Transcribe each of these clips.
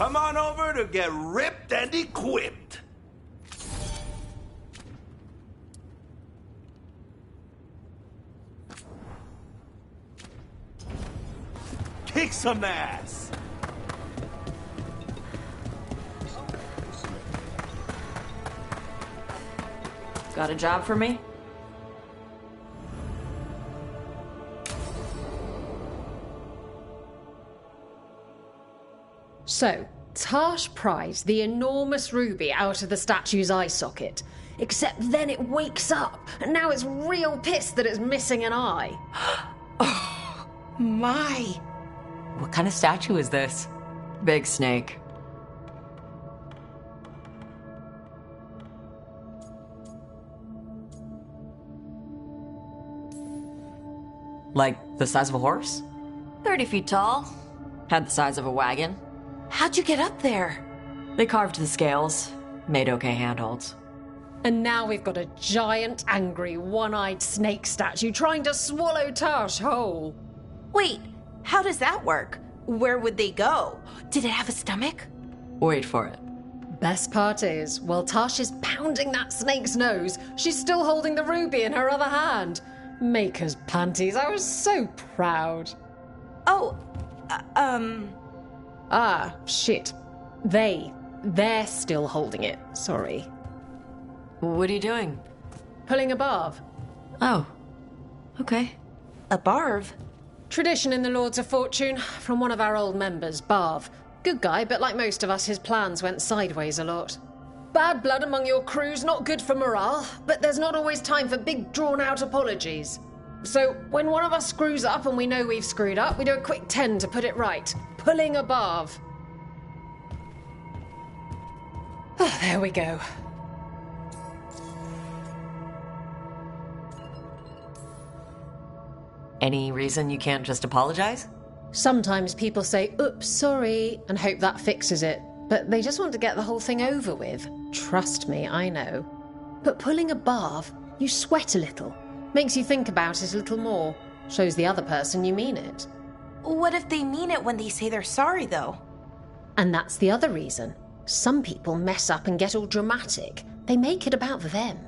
Come on over to get ripped and equipped. Kick some ass. Got a job for me? So, Tash pries the enormous ruby out of the statue's eye socket. Except then it wakes up, and now it's real pissed that it's missing an eye. Oh, my. What kind of statue is this? Big snake. Like the size of a horse? 30 feet tall. Had the size of a wagon. How'd you get up there? They carved the scales, made okay handholds. And now we've got a giant, angry, one-eyed snake statue trying to swallow Tash whole. Wait, how does that work? Where would they go? Did it have a stomach? Wait for it. Best part is, while Tash is pounding that snake's nose, she's still holding the ruby in her other hand. Maker's panties, I was so proud. Oh, Ah, shit. They're still holding it, sorry. What are you doing? Pulling a barb. Oh, okay. a barv? Tradition in the Lords of Fortune, from one of our old members, Barv. Good guy, but like most of us, his plans went sideways a lot. Bad blood among your crew's not good for morale, but there's not always time for big, drawn-out apologies. So, when one of us screws up and we know we've screwed up, we do a quick 10 to put it right. Pulling a Barv. Oh, there we go. Any reason you can't just apologize? Sometimes people say, oops, sorry, and hope that fixes it. But they just want to get the whole thing over with. Trust me, I know. But pulling a barv, you sweat a little. Makes you think about it a little more. Shows the other person you mean it. What if they mean it when they say they're sorry, though? And that's the other reason. Some people mess up and get all dramatic. They make it about them.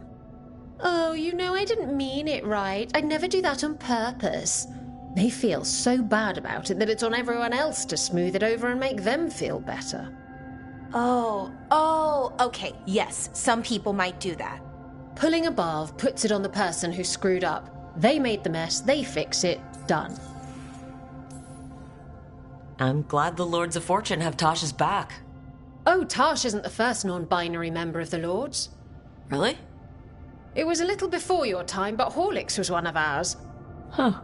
Oh, you know, I didn't mean it right. I'd never do that on purpose. They feel so bad about it that it's on everyone else to smooth it over and make them feel better. Oh, okay, yes, some people might do that. Pulling a barv puts it on the person who screwed up. They made the mess, they fix it, done. I'm glad the Lords of Fortune have Tasha's back. Oh, Tash isn't the first non-binary member of the Lords. Really? It was a little before your time, but Horlicks was one of ours. Huh.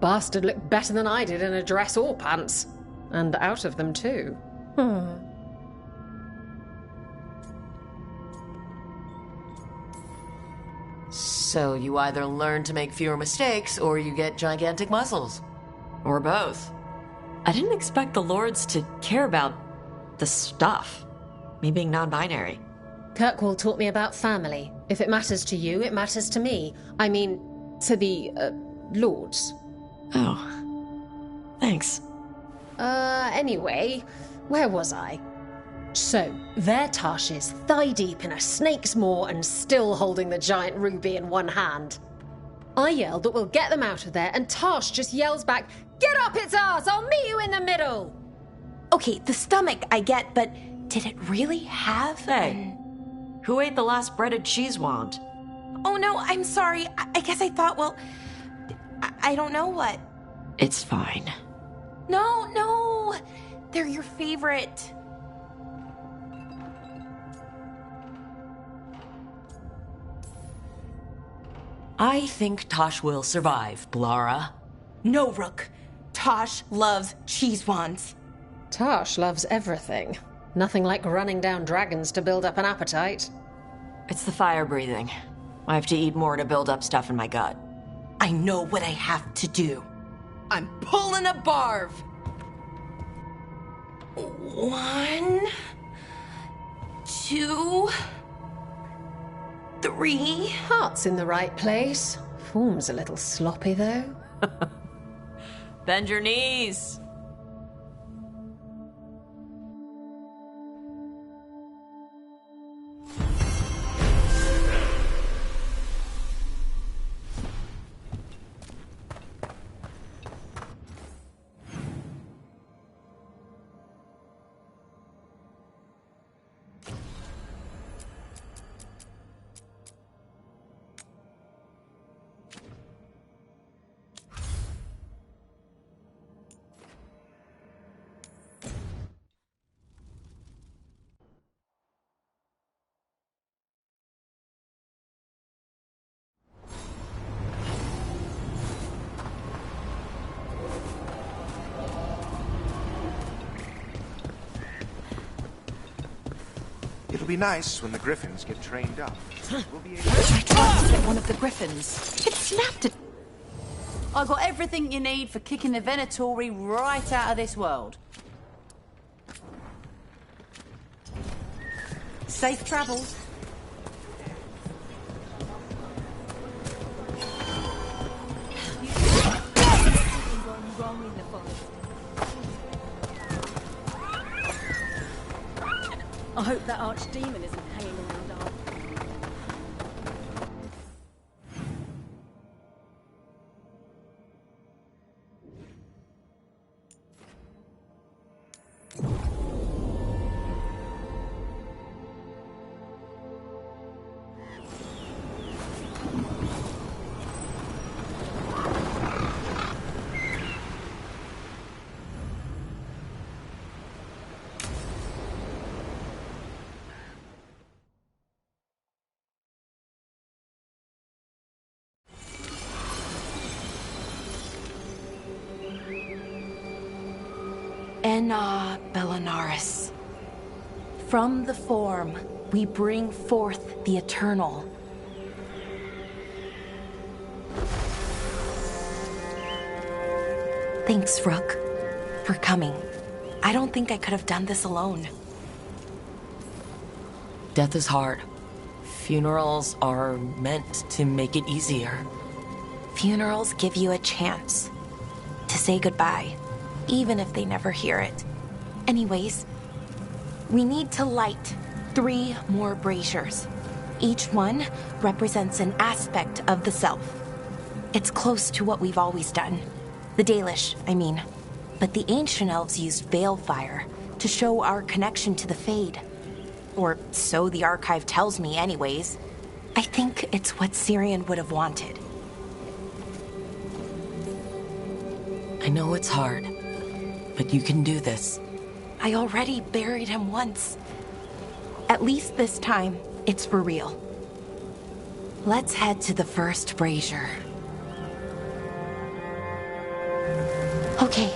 Bastard looked better than I did in a dress or pants. And out of them, too. So you either learn to make fewer mistakes, or you get gigantic muscles. Or both. I didn't expect the Lords to care about the stuff. Me being non-binary. Kirkwall taught me about family. If it matters to you, it matters to me. I mean, to the, Lords. Oh. Thanks. Anyway, where was I? So, there Tash is, thigh-deep in a snake's maw and still holding the giant ruby in one hand. I yelled that we'll get them out of there, and Tash just yells back, "Get up its ass! I'll meet you in the middle!" Okay, the stomach I get, but did it really have Hey, who ate the last breaded cheese wand? Oh no, I'm sorry. I guess I thought, well, I don't know what. It's fine. No, they're your favorite. I think Tosh will survive, Blara. No, Rook. Tosh loves cheese wands. Tash loves everything. Nothing like running down dragons to build up an appetite. It's the fire breathing. I have to eat more to build up stuff in my gut. I know what I have to do. I'm pulling a barv. 1, 2, 3. Heart's in the right place. Form's a little sloppy, though. Bend your knees. It'll be nice when the griffins get trained up. We'll be able I tried to get one of the griffins. It snapped it. I got everything you need for kicking the Venatori right out of this world. Safe travels. I hope that archdemon isn't hanging around our... Enna Bellinaris. From the form, we bring forth the eternal. Thanks, Rook, for coming. I don't think I could have done this alone. Death is hard. Funerals are meant to make it easier. Funerals give you a chance to say goodbye, even if they never hear it. Anyways, we need to light 3 more braziers. Each one represents an aspect of the self. It's close to what we've always done. The Dalish, I mean. But the ancient elves used veil fire to show our connection to the Fade. Or so the archive tells me anyways. I think it's what Syrian would have wanted. I know it's hard, but you can do this. I already buried him once. At least this time, it's for real. Let's head to the first brazier. Okay,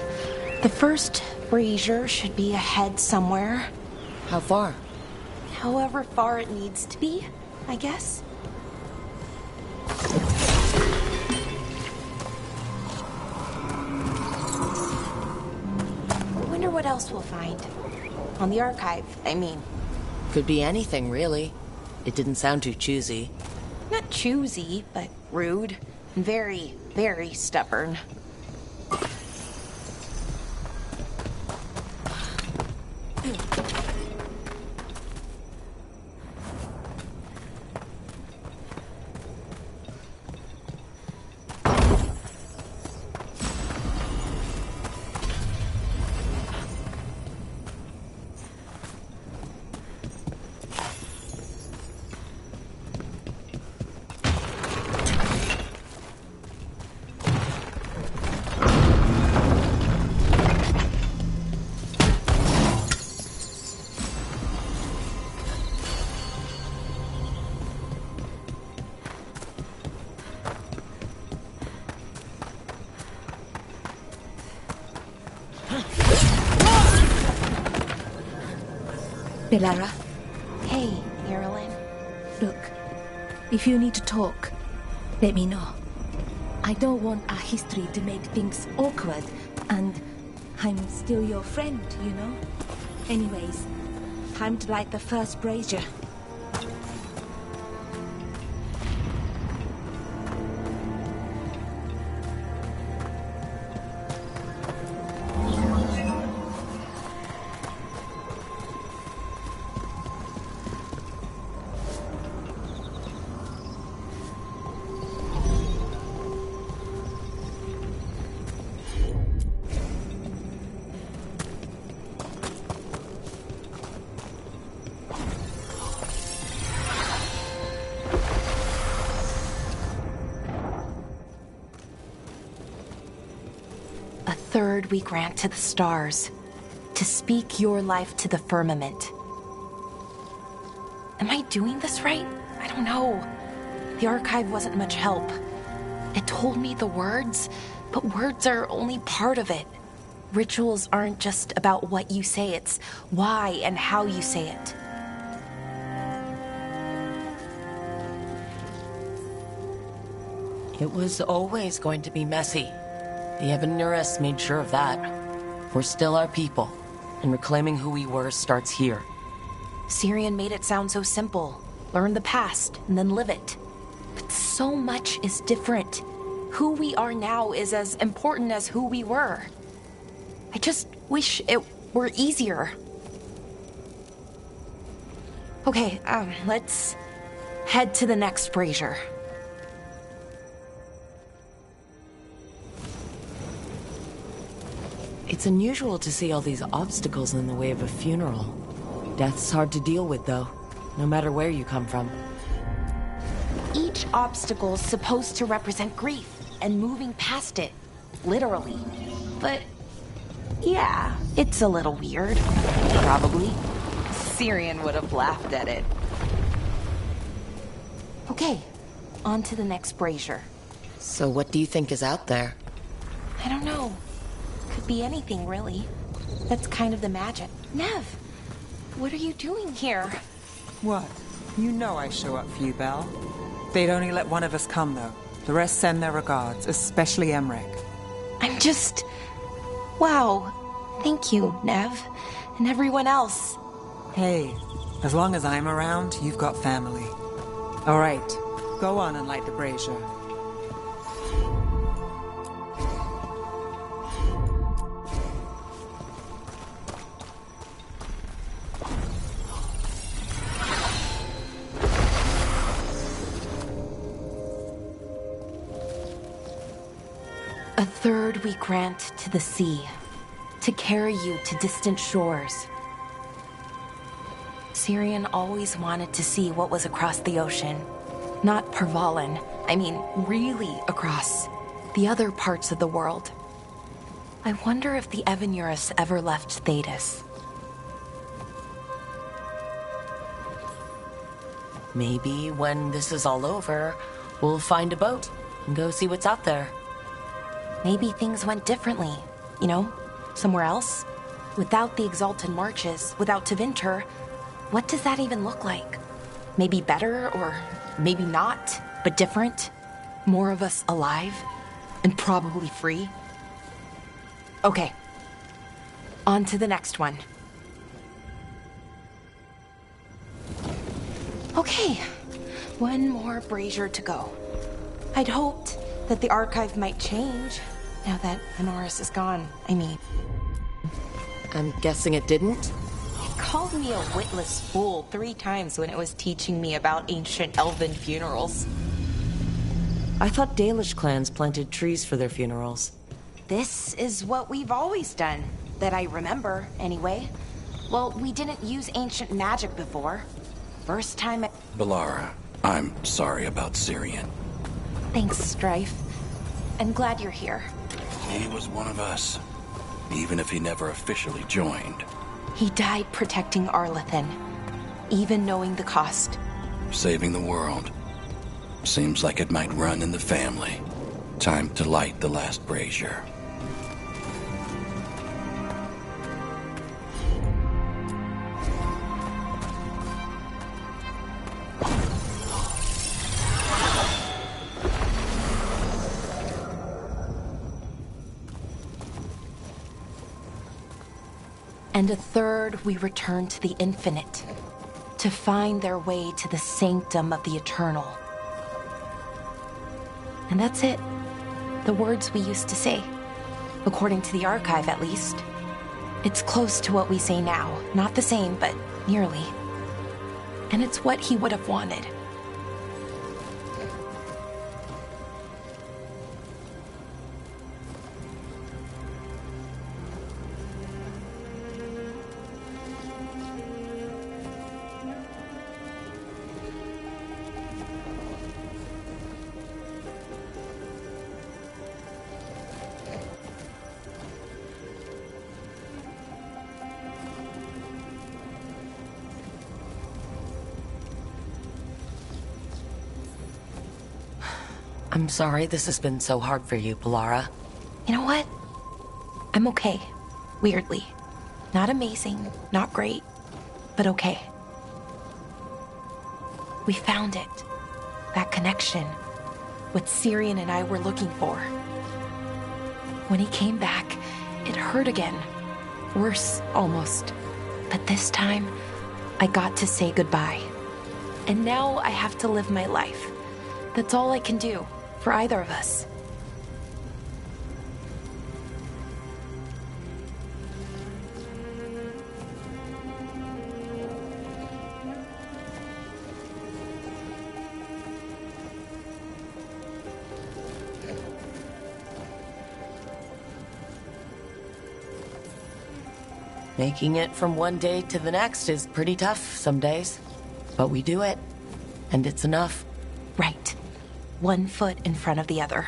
the first brazier should be ahead somewhere. How far? However far it needs to be, I guess. Wonder what else we'll find. On the archive, I mean. Could be anything, really. It didn't sound too choosy. Not choosy, but rude. And very, very stubborn. Belara, Hey, Marilyn. look. If you need to talk, let me know. I don't want our history to make things awkward, and I'm still your friend, you know? Anyways, time to light the first brazier. Third we grant to the stars, to speak your life to the firmament. Am I doing this right? I don't know. The archive wasn't much help. It told me the words, but words are only part of it. Rituals aren't just about what you say, it's why and how you say it. It was always going to be messy. The Evanurus made sure of that. We're still our people, and reclaiming who we were starts here. Syrian made it sound so simple. Learn the past, and then live it. But so much is different. Who we are now is as important as who we were. I just wish it were easier. Okay, let's head to the next brazier. It's unusual to see all these obstacles in the way of a funeral. Death's hard to deal with, though, no matter where you come from. Each obstacle's supposed to represent grief and moving past it, literally. But yeah, it's a little weird, probably. Syrian would have laughed at it. Okay, on to the next brazier. So what do you think is out there? I don't know. Could be anything, really. That's kind of the magic. Nev, what are you doing here? What? You know I show up for you, Belle. They'd only let one of us come, though. The rest send their regards, especially Emmerich. I'm just... Wow. Thank you, Nev. And everyone else. Hey, as long as I'm around, you've got family. All right, go on and light the brazier. A third we grant to the sea, to carry you to distant shores. Syrian always wanted to see what was across the ocean. Not Pervalen, I mean really across. The other parts of the world. I wonder if the Evanurus ever left Thetis. Maybe when this is all over, we'll find a boat and go see what's out there. Maybe things went differently, you know, somewhere else. Without the Exalted Marches, without Tevinter, what does that even look like? Maybe better, or maybe not, but different? More of us alive, and probably free? Okay, on to the next one. Okay, one more brazier to go. I'd hoped that the archive might change, now that Honoris is gone, I mean. I'm guessing it didn't? It called me a witless fool 3 times when it was teaching me about ancient elven funerals. I thought Dalish clans planted trees for their funerals. This is what we've always done, that I remember, anyway. Well, we didn't use ancient magic before. First time Balara, I'm sorry about Syrian. Thanks, Strife. I'm glad you're here. He was one of us, even if he never officially joined. He died protecting Arlathan, even knowing the cost. Saving the world. Seems like it might run in the family. Time to light the last brazier. And a third we return to the infinite, to find their way to the sanctum of the eternal. And that's it. The words we used to say. According to the archive, at least. It's close to what we say now. Not the same, but nearly. And it's what he would have wanted. I'm sorry this has been so hard for you, Balara. You know what? I'm okay. Weirdly. Not amazing, not great, but okay. We found it. That connection. what Syrian and I were looking for. When he came back, it hurt again. Worse, almost. But this time, I got to say goodbye. And now I have to live my life. That's all I can do, for either of us. Making it from one day to the next is pretty tough some days. But we do it, and it's enough. Right. One foot in front of the other.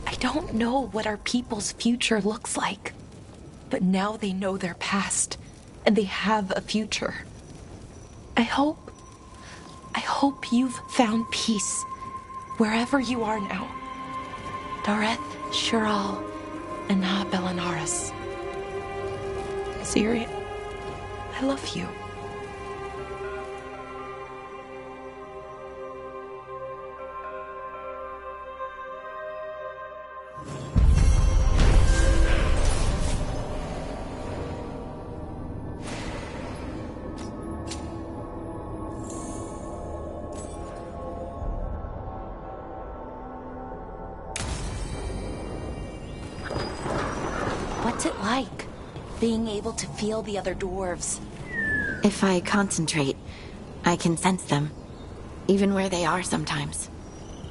I don't know what our people's future looks like, but now they know their past, and they have a future. I hope you've found peace, wherever you are now. Dareth, Shiral, and Belanaris. Syrian, I love you. What's it like, being able to feel the other dwarves? If I concentrate, I can sense them, even where they are sometimes.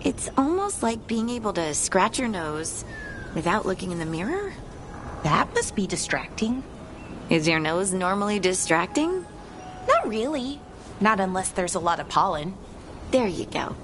It's almost like being able to scratch your nose without looking in the mirror. That must be distracting. Is your nose normally distracting? Not really. Not unless there's a lot of pollen. There you go.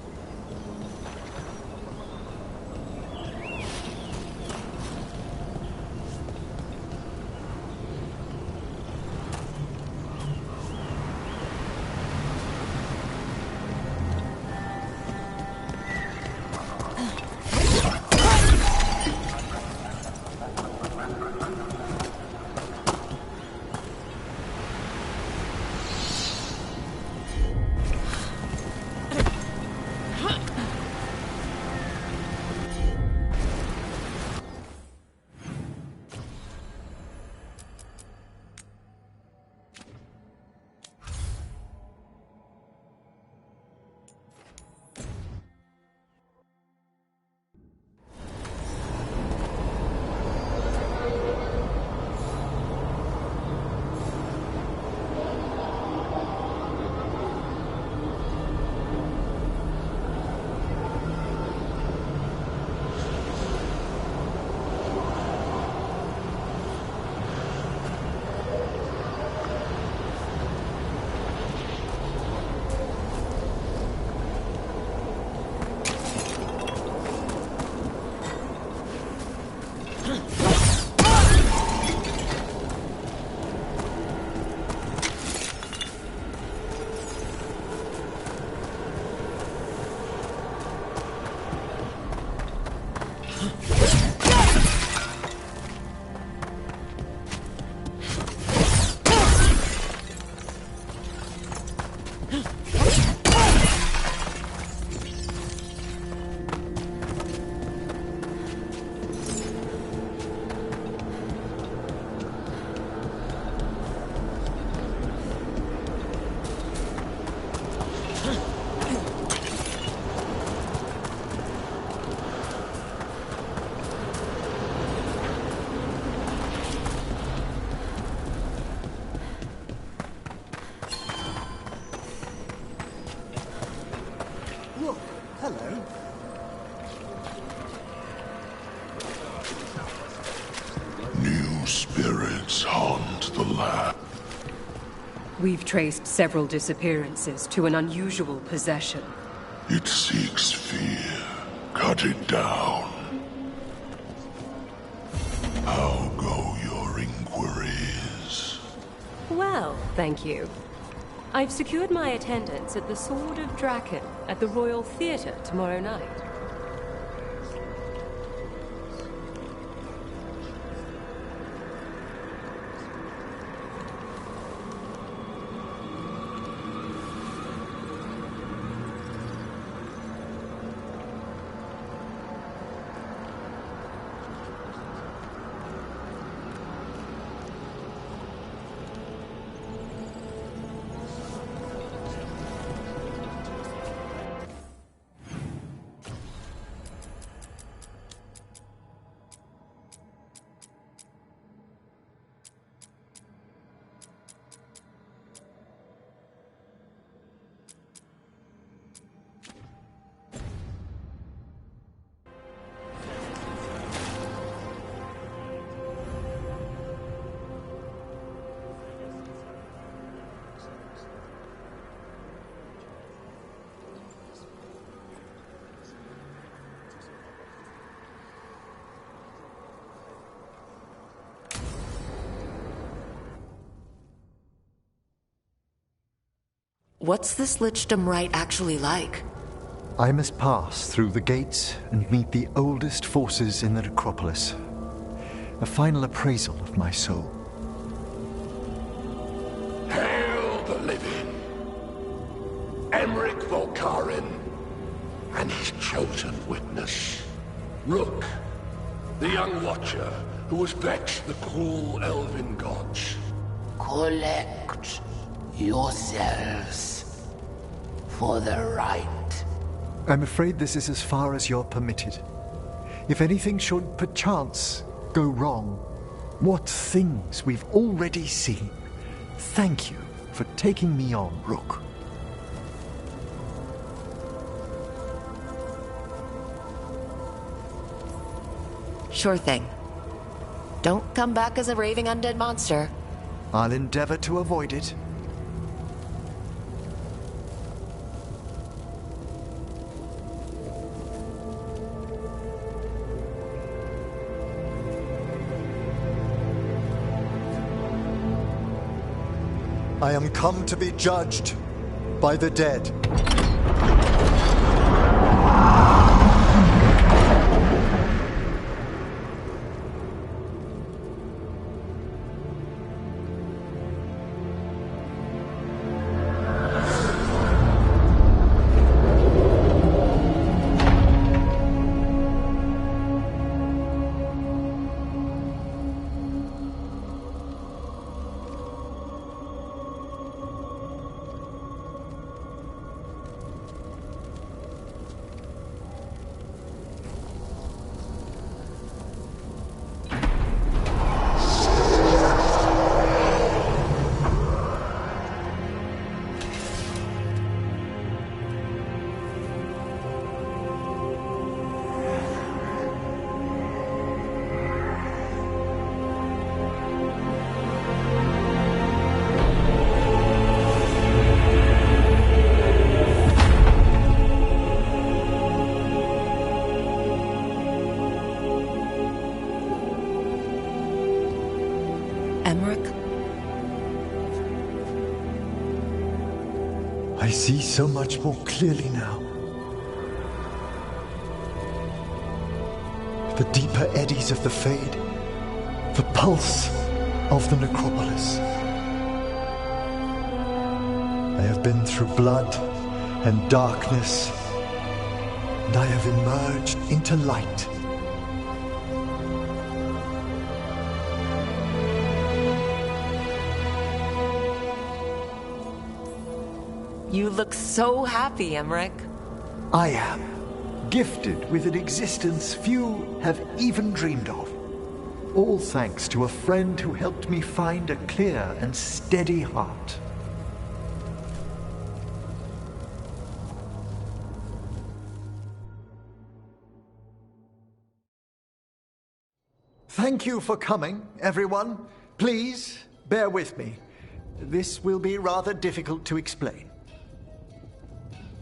We've traced several disappearances to an unusual possession. It seeks fear. Cut it down. How go your inquiries? Well, thank you. I've secured my attendance at the Sword of Draken at the Royal Theatre tomorrow night. What's this Lichdom Rite actually like? I must pass through the gates and meet the oldest forces in the necropolis. A final appraisal of my soul. Hail the living! Emmerich Volkaren and his chosen witness, Rook, the young watcher who has vexed the cruel elven gods. Collect yourselves for the right. I'm afraid this is as far as you're permitted. If anything should perchance go wrong, what things we've already seen. Thank you for taking me on, Rook. Sure thing. Don't come back as a raving undead monster. I'll endeavor to avoid it. I am come to be judged by the dead. I see so much more clearly now. The deeper eddies of the Fade, the pulse of the necropolis. I have been through blood and darkness, and I have emerged into light. You look so happy, Emmerich. I am gifted with an existence few have even dreamed of. All thanks to a friend who helped me find a clear and steady heart. Thank you for coming, everyone. Please, bear with me. This will be rather difficult to explain.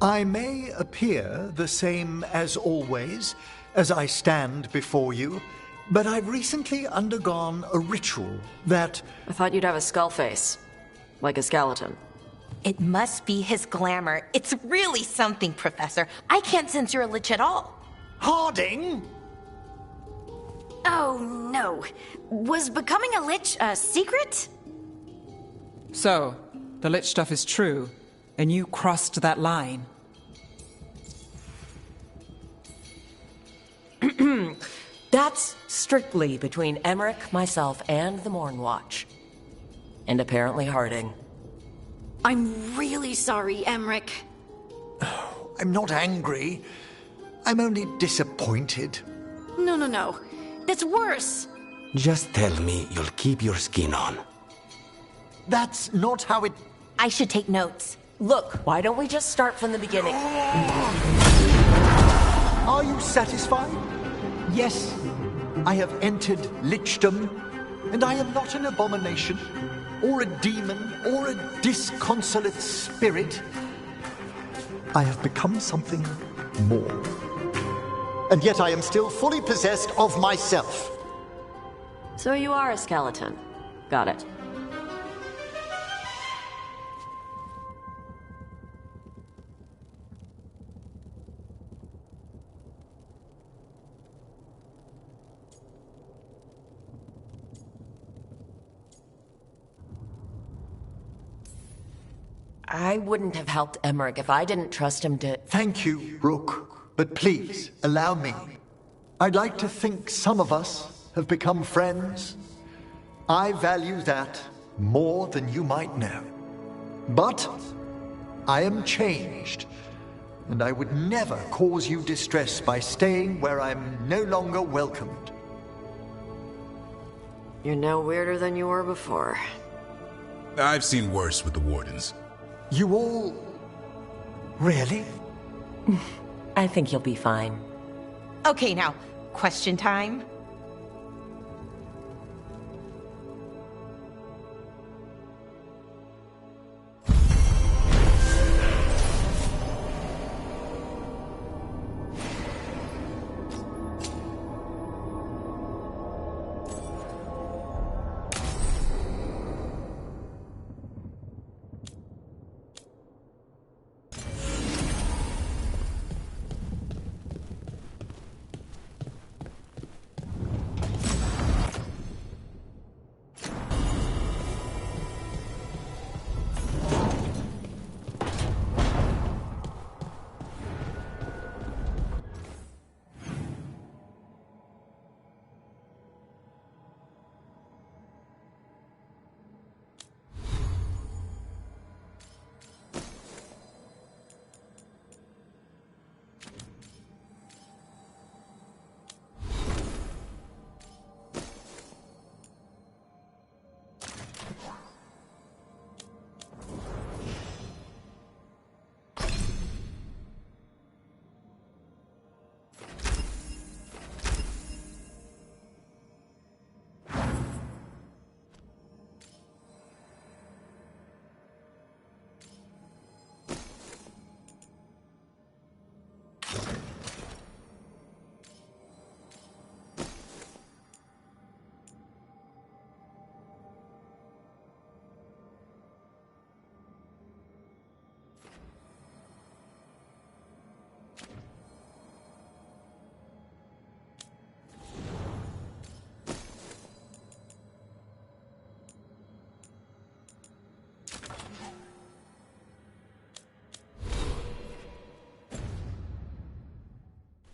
I may appear the same as always, as I stand before you, but I've recently undergone a ritual that... I thought you'd have a skull face, like a skeleton. It must be his glamour. It's really something, Professor. I can't sense your lich at all. Harding! Oh, no. Was becoming a lich a secret? So, the lich stuff is true, and you crossed that line. That's strictly between Emmerich, myself, and the Mornwatch. And apparently Harding. I'm really sorry, Emmerich. I'm not angry. I'm only disappointed. No. That's worse. Just tell me you'll keep your skin on. That's not how it... I should take notes. Look, why don't we just start from the beginning? Are you satisfied? Yes, I have entered lichdom, and I am not an abomination, or a demon, or a disconsolate spirit. I have become something more. And yet I am still fully possessed of myself. So you are a skeleton. Got it. I wouldn't have helped Emmerich if I didn't trust him to... Thank you, Rook. But please, allow me. I'd like to think some of us have become friends. I value that more than you might know. But I am changed, and I would never cause you distress by staying where I'm no longer welcomed. You're no weirder than you were before. I've seen worse with the Wardens. You all... really? I think you'll be fine. Okay, now, question time.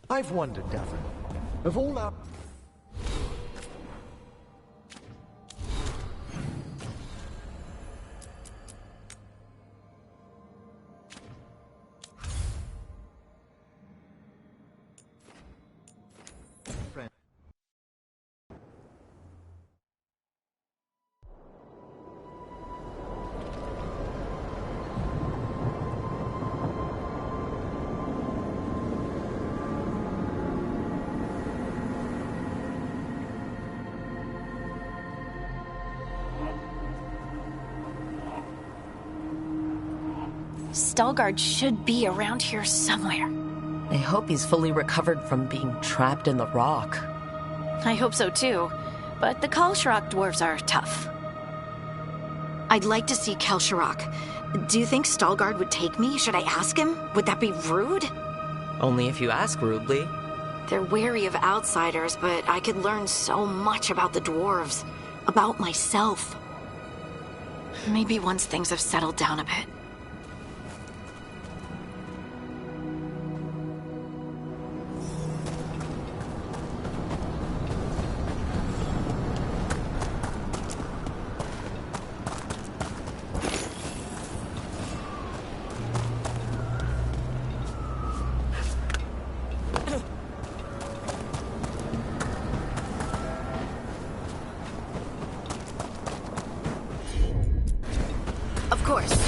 I've wondered, Davin, of all our... Veilguard should be around here somewhere. I hope he's fully recovered from being trapped in the rock. I hope so too, but the Kalsharok dwarves are tough. I'd like to see Kalsharok. Do you think Veilguard would take me? Should I ask him? Would that be rude? Only if you ask rudely. They're wary of outsiders, but I could learn so much about the dwarves, about myself. Maybe once things have settled down a bit. Of course.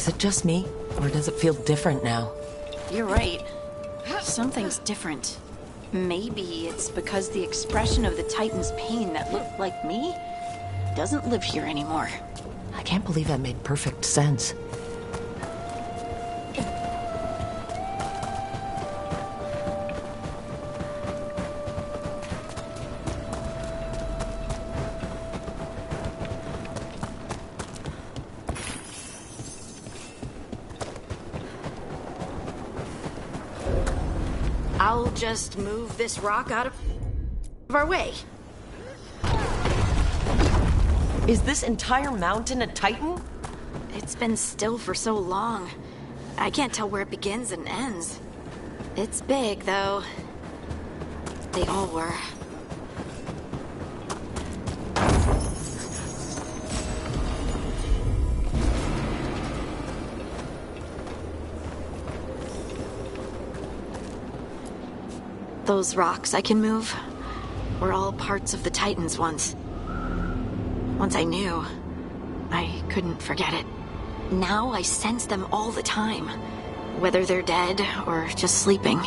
it just me? Or does it feel different now? You're right. Something's different. Maybe it's because the expression of the Titan's pain that looked like me doesn't live here anymore. I can't believe that made perfect sense. I'll just move this rock out of our way. Is this entire mountain a Titan? It's been still for so long. I can't tell where it begins and ends. It's big, though. They all were. Those rocks I can move were all parts of the Titans once. Once I knew, I couldn't forget it. Now I sense them all the time, whether they're dead or just sleeping.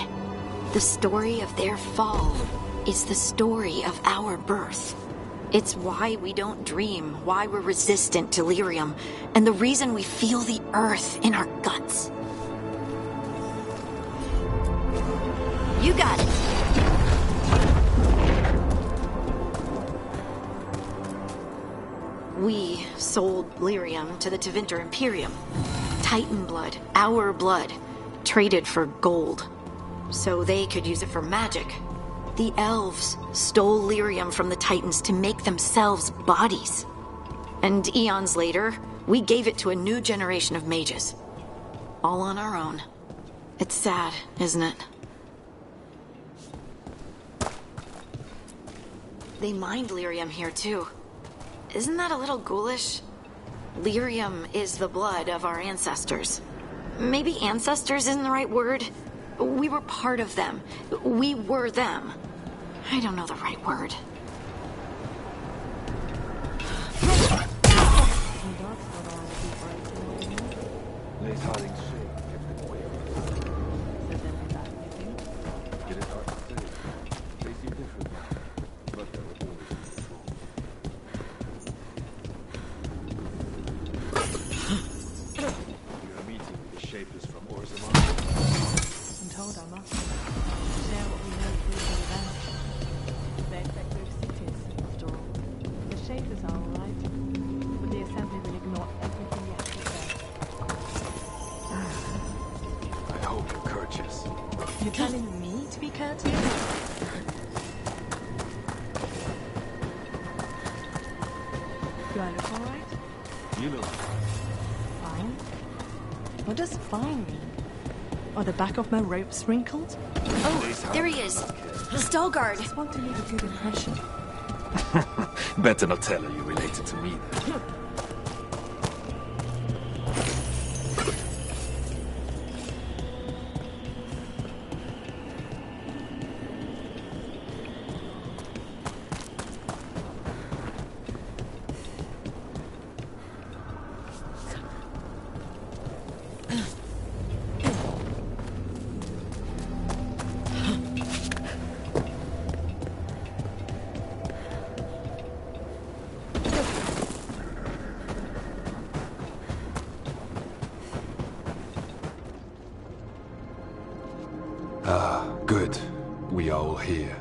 The story of their fall is the story of our birth. It's why we don't dream, why we're resistant to lyrium, and the reason we feel the earth in our guts. You got it. We sold lyrium to the Tevinter Imperium. Titan blood, our blood, traded for gold. So they could use it for magic. The elves stole lyrium from the Titans to make themselves bodies. And eons later, we gave it to a new generation of mages. All on our own. It's sad, isn't it? They mined lyrium here too. Isn't that a little ghoulish? Lyrium is the blood of our ancestors. Maybe ancestors isn't the right word. We were part of them. We were them. I don't know the right word. You're telling me to be courteous? Do I look alright? You look fine. What does fine mean? Are the back of my ropes wrinkled? Oh, there he is. Stalgard. I just want to leave a good impression. Better not tell her you related to me then. Good. We are all here.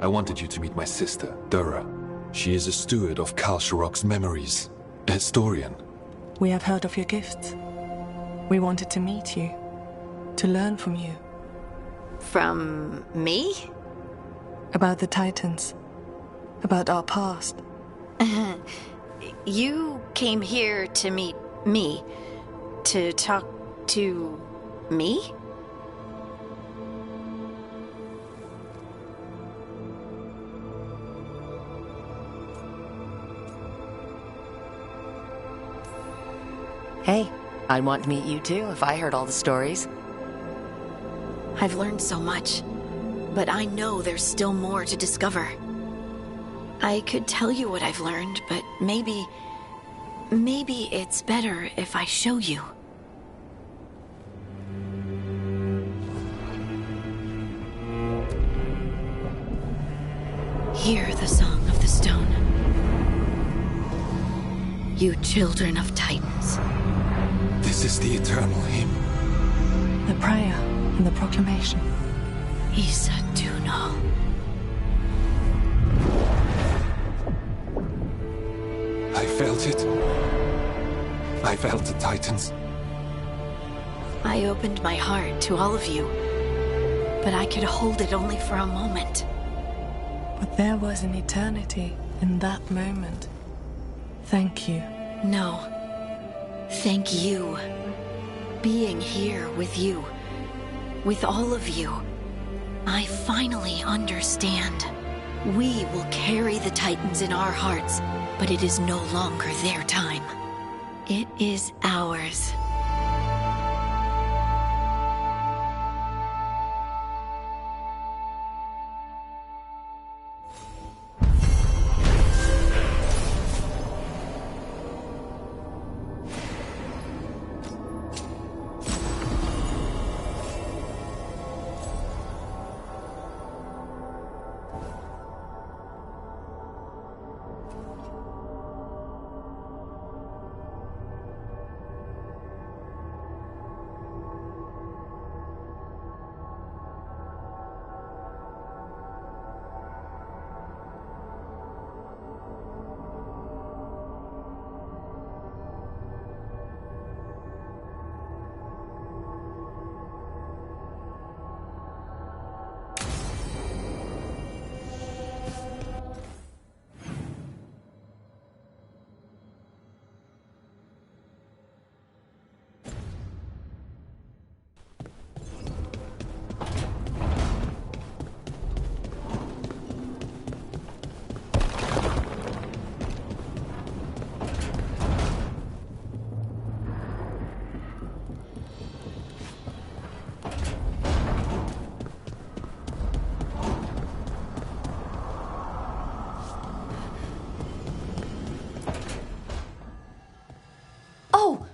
I wanted you to meet my sister, Dura. She is a steward of Kalsharok's memories. A historian. We have heard of your gifts. We wanted to meet you. To learn from you. From me? About the Titans. About our past. You came here to meet me. To talk to me? Hey, I'd want to meet you too if I heard all the stories. I've learned so much, but I know there's still more to discover. I could tell you what I've learned, but maybe it's better if I show you. Hear the song of the stone. You children of Titans. This is the eternal hymn. The prayer and the proclamation. Isa Tuno. I felt it. I felt the Titans. I opened my heart to all of you, but I could hold it only for a moment. But there was an eternity in that moment. Thank you. No. Thank you. Being here with you, with all of you, I finally understand. We will carry the Titans in our hearts, but it is no longer their time. It is ours.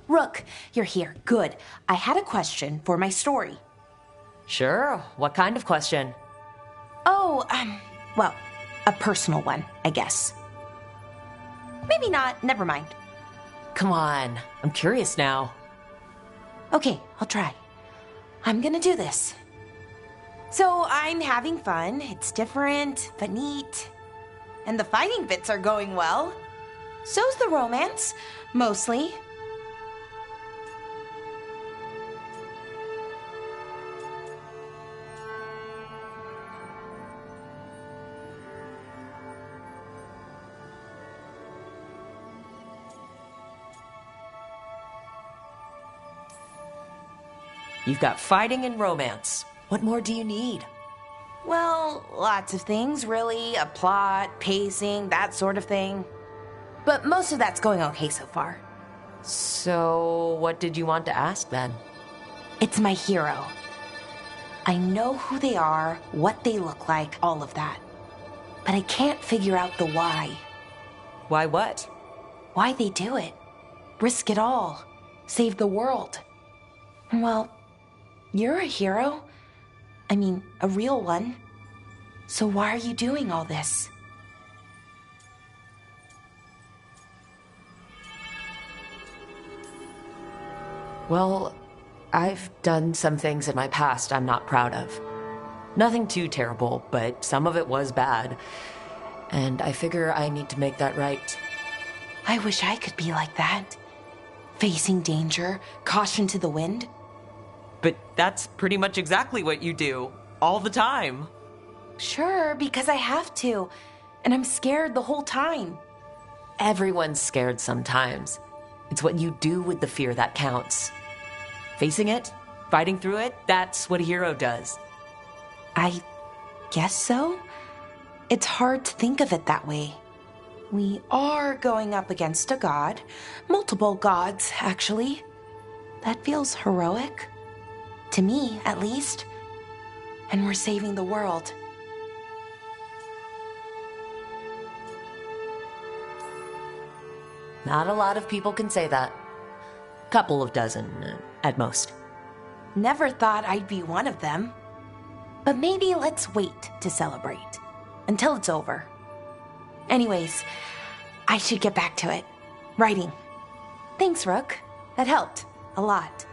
Rook, you're here. Good. I had a question for my story. Sure. What kind of question? Oh, well, a personal one, I guess. Maybe not. Never mind. Come on. I'm curious now. Okay, I'll try. I'm gonna do this. So I'm having fun. It's different, but neat. And the fighting bits are going well. So's the romance, mostly. You've got fighting and romance. What more do you need? Well, lots of things, really. A plot, pacing, that sort of thing. But most of that's going okay so far. So, what did you want to ask then? It's my hero. I know who they are, what they look like, all of that. But I can't figure out the why. Why what? Why they do it. Risk it all. Save the world. Well, you're a hero. I mean, a real one. So why are you doing all this? Well, I've done some things in my past I'm not proud of. Nothing too terrible, but some of it was bad. And I figure I need to make that right. I wish I could be like that. Facing danger, caution to the wind. But that's pretty much exactly what you do, all the time. Sure, because I have to. And I'm scared the whole time. Everyone's scared sometimes. It's what you do with the fear that counts. Facing it, fighting through it, that's what a hero does. I guess so. It's hard to think of it that way. We are going up against a god. Multiple gods, actually. That feels heroic. To me, at least. And we're saving the world. Not a lot of people can say that. Couple of dozen, at most. Never thought I'd be one of them. But maybe let's wait to celebrate. Until it's over. Anyways, I should get back to it. Writing. Thanks, Rook. That helped. A lot.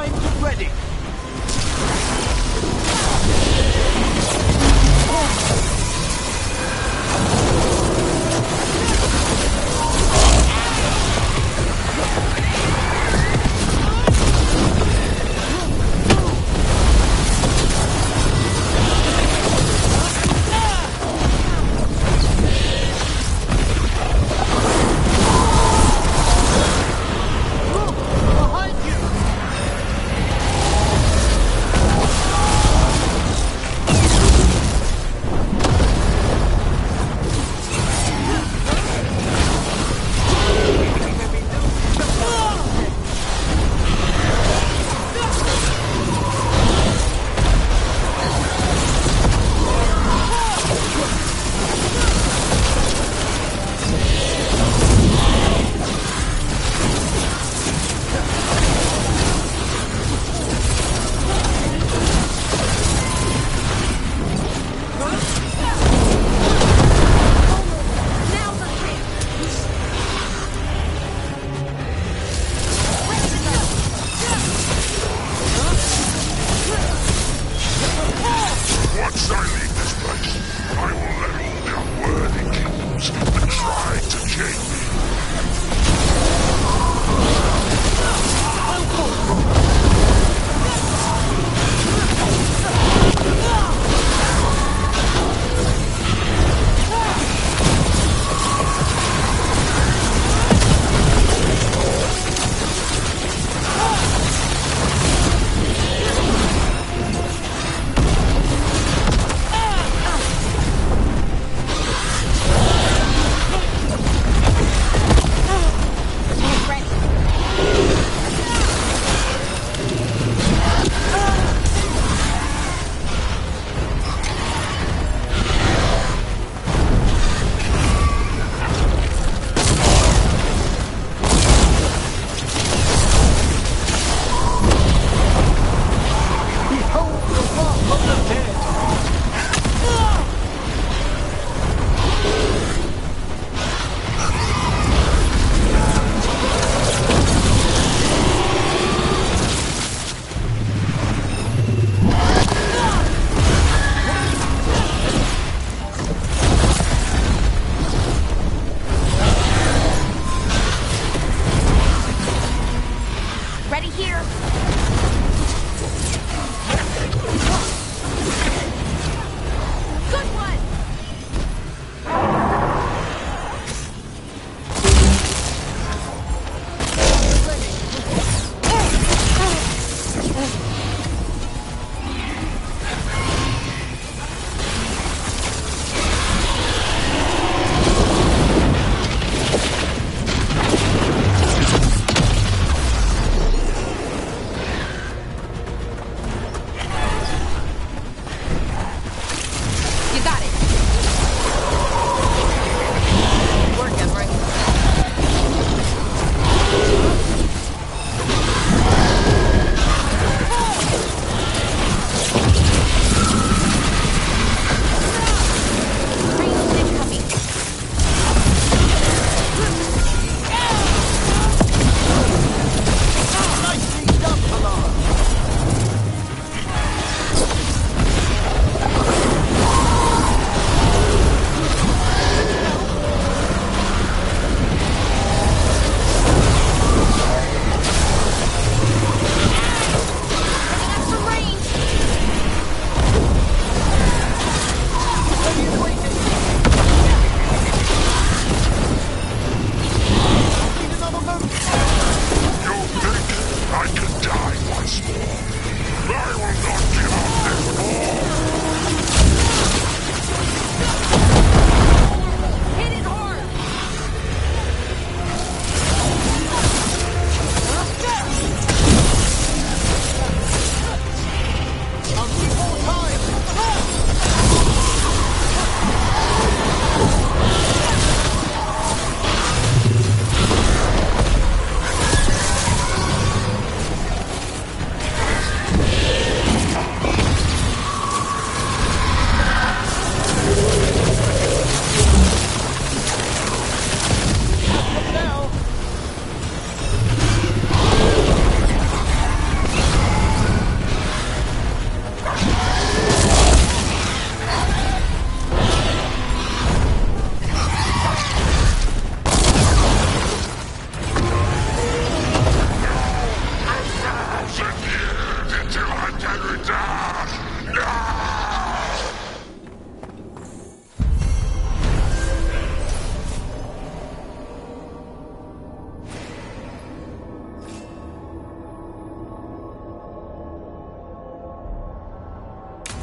primed and ready.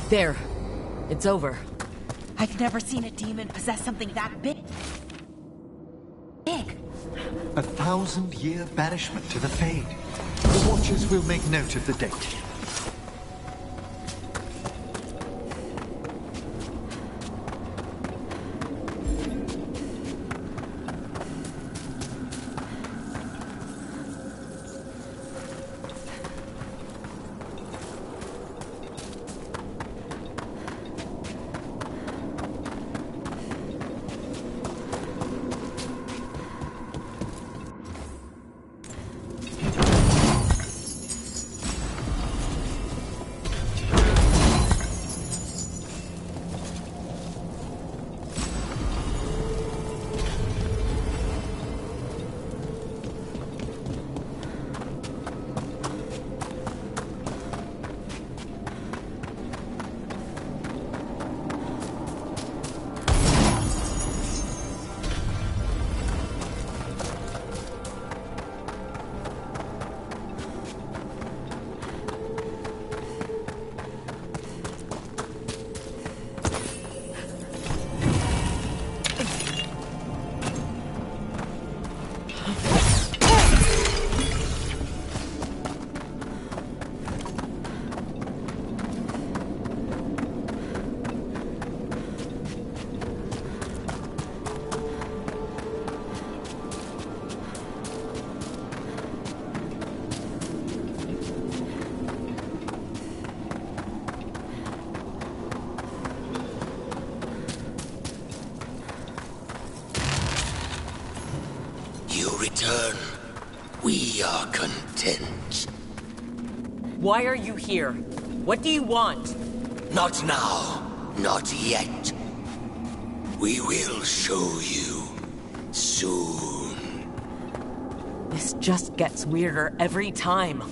There. It's over. I've never seen a demon possess something that big. 1,000-year banishment to the Fade. The Watchers will make note of the date. Return. We are content. Why are you here? What do you want? Not now. Not yet. We will show you soon. This just gets weirder every time.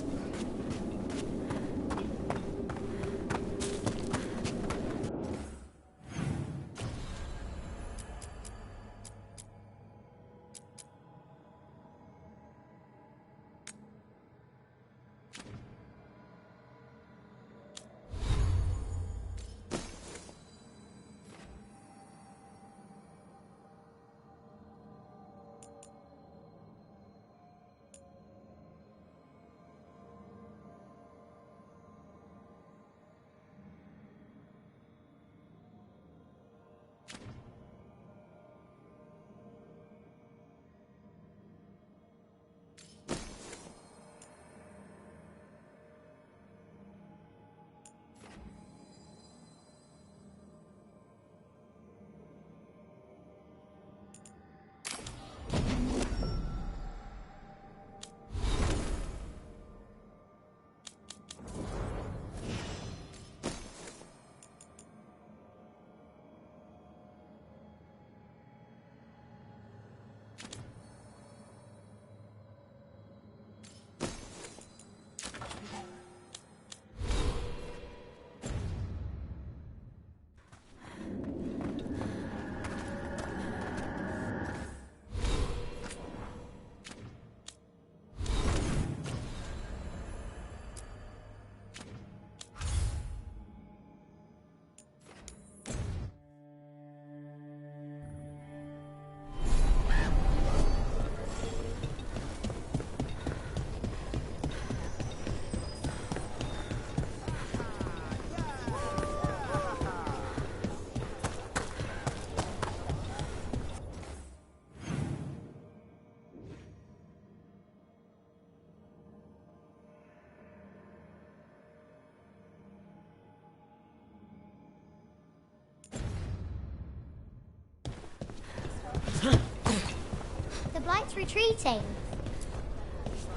The Blight's retreating.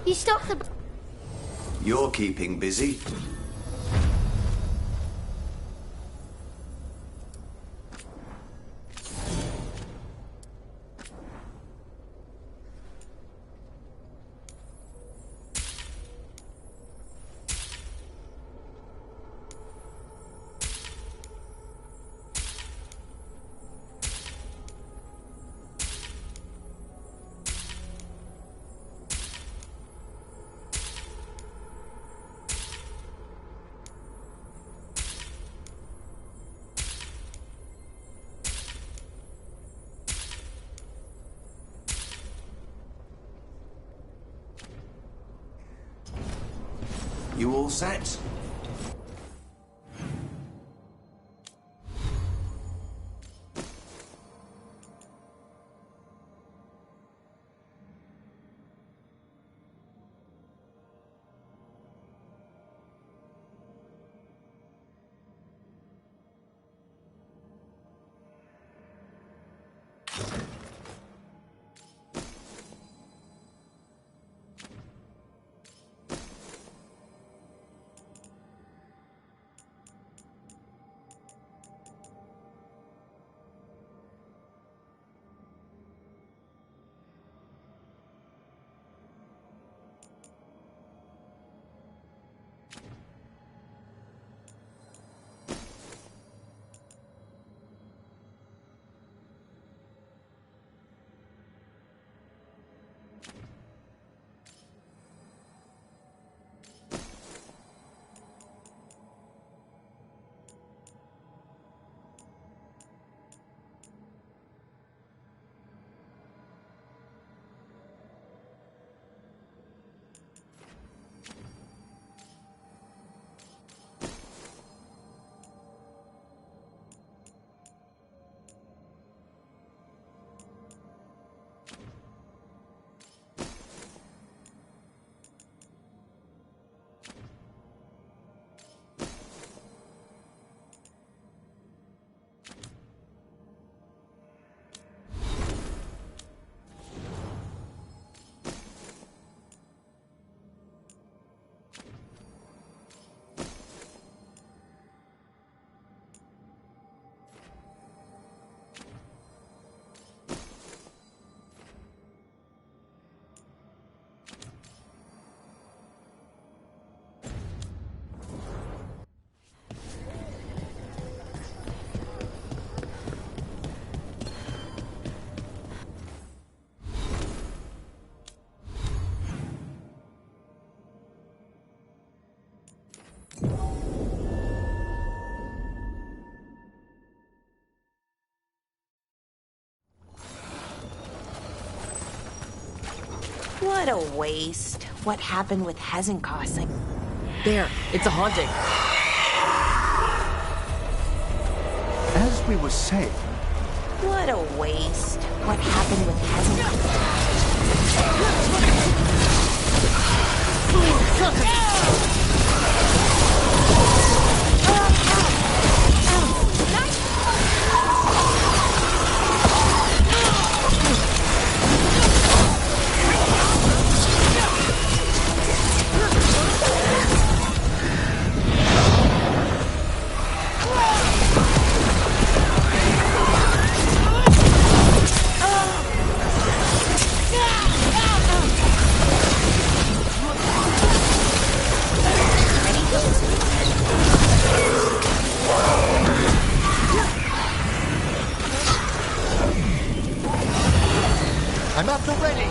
You stopped the... You're keeping busy. You all set? What a waste. What happened with Hezenkos? There, it's a haunting. As we were saying... What a waste. What happened with Hezenkos? I'm up already!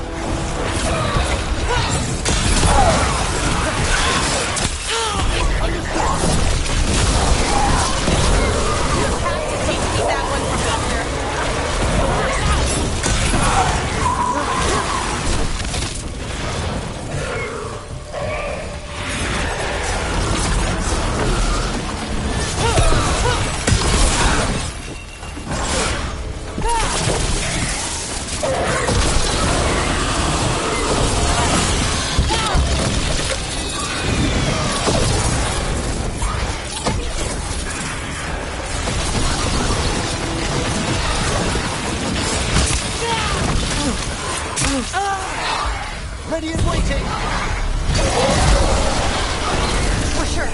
Ready and waiting! For sure!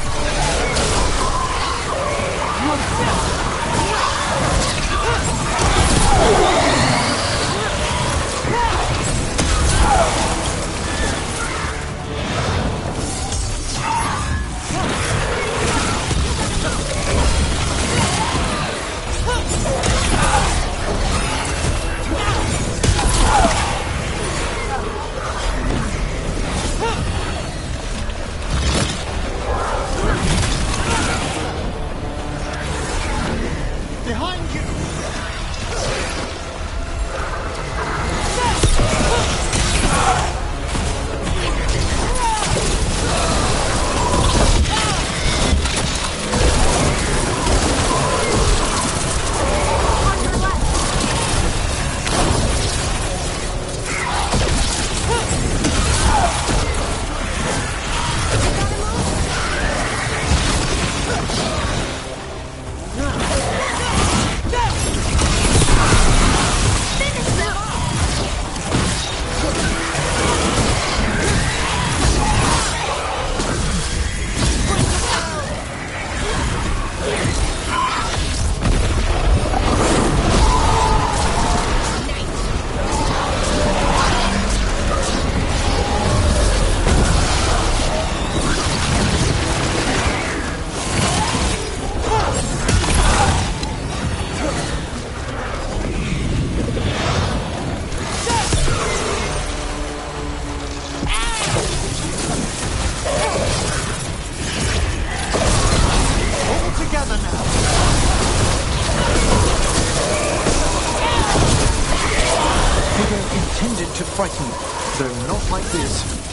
frightened, though not like this.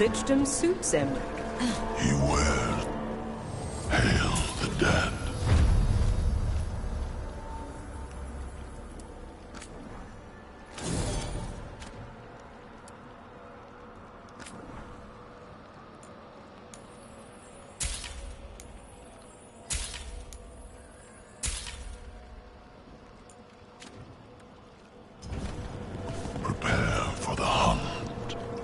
Lichdom suits Emmerich. He will. Hail the dead.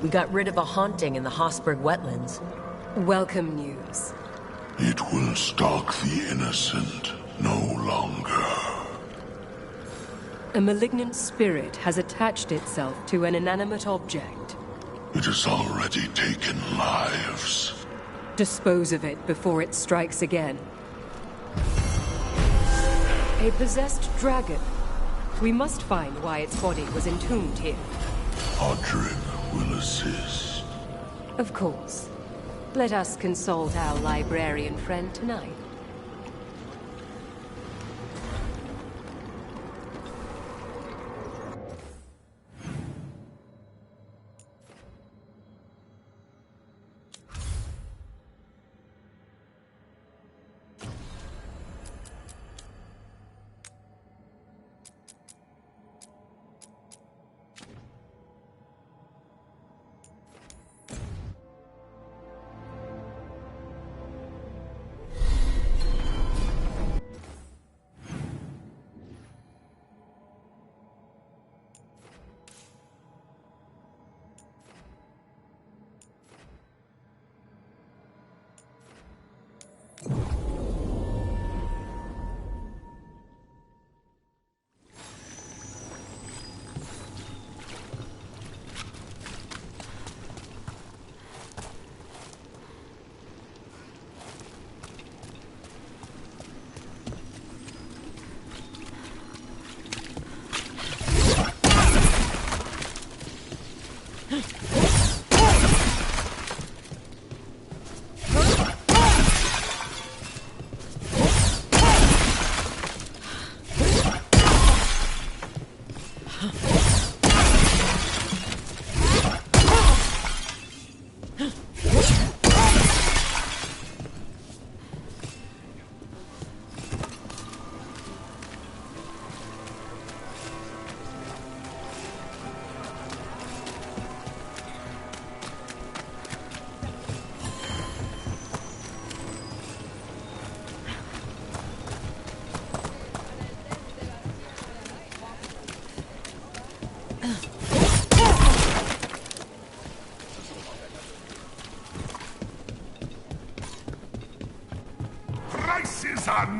We got rid of a haunting in the Hossberg wetlands. Welcome news. It will stalk the innocent no longer. A malignant spirit has attached itself to an inanimate object. It has already taken lives. Dispose of it before it strikes again. A possessed dragon. We must find why its body was entombed here. Odrin will assist. Of course. Let us consult our librarian friend tonight.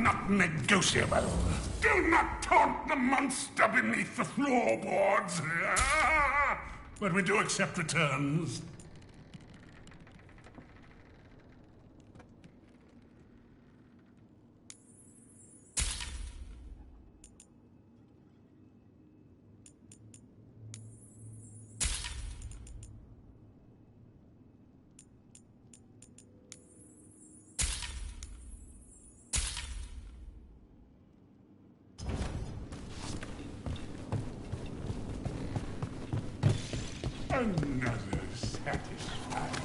not negotiable. Do not taunt the monster beneath the floorboards. But we do accept returns. Another satisfied.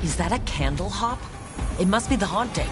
Is that a candle hop? It must be the haunting.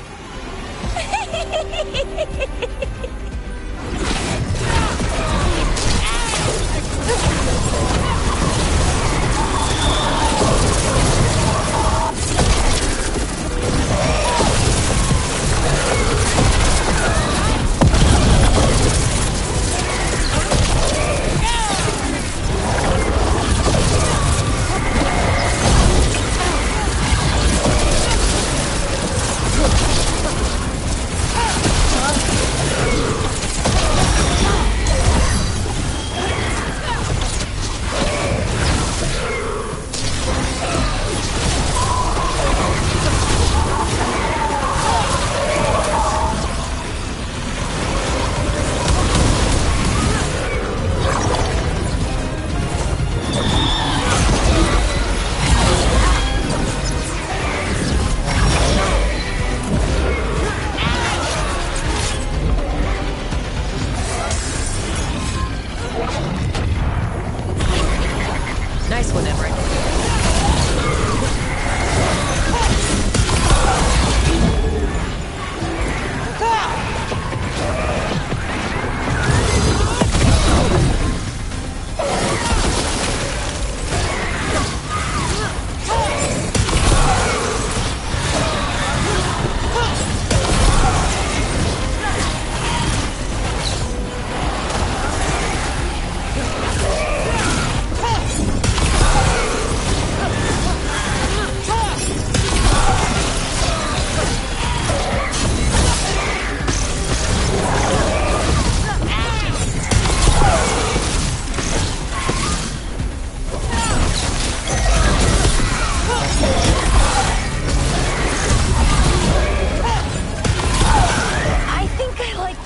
Nice one, Everett.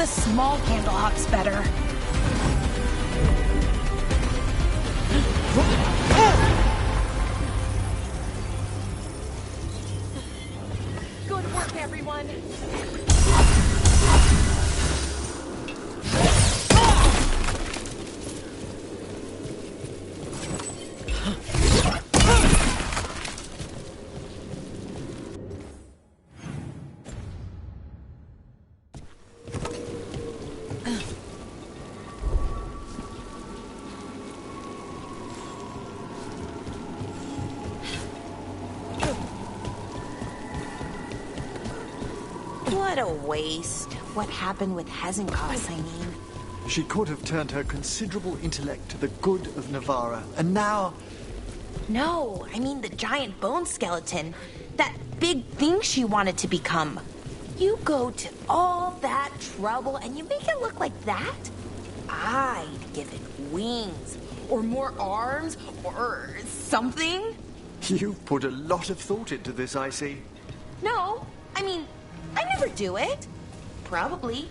Small candle hops better. Good work, everyone. What a waste. What happened with Hezenkos, I mean? She could have turned her considerable intellect to the good of Navarra, and now... No, I mean the giant bone skeleton. That big thing she wanted to become. You go to all that trouble and you make it look like that? I'd give it wings, or more arms, or something. You've put a lot of thought into this, I see. No, I mean, I never do it. Probably.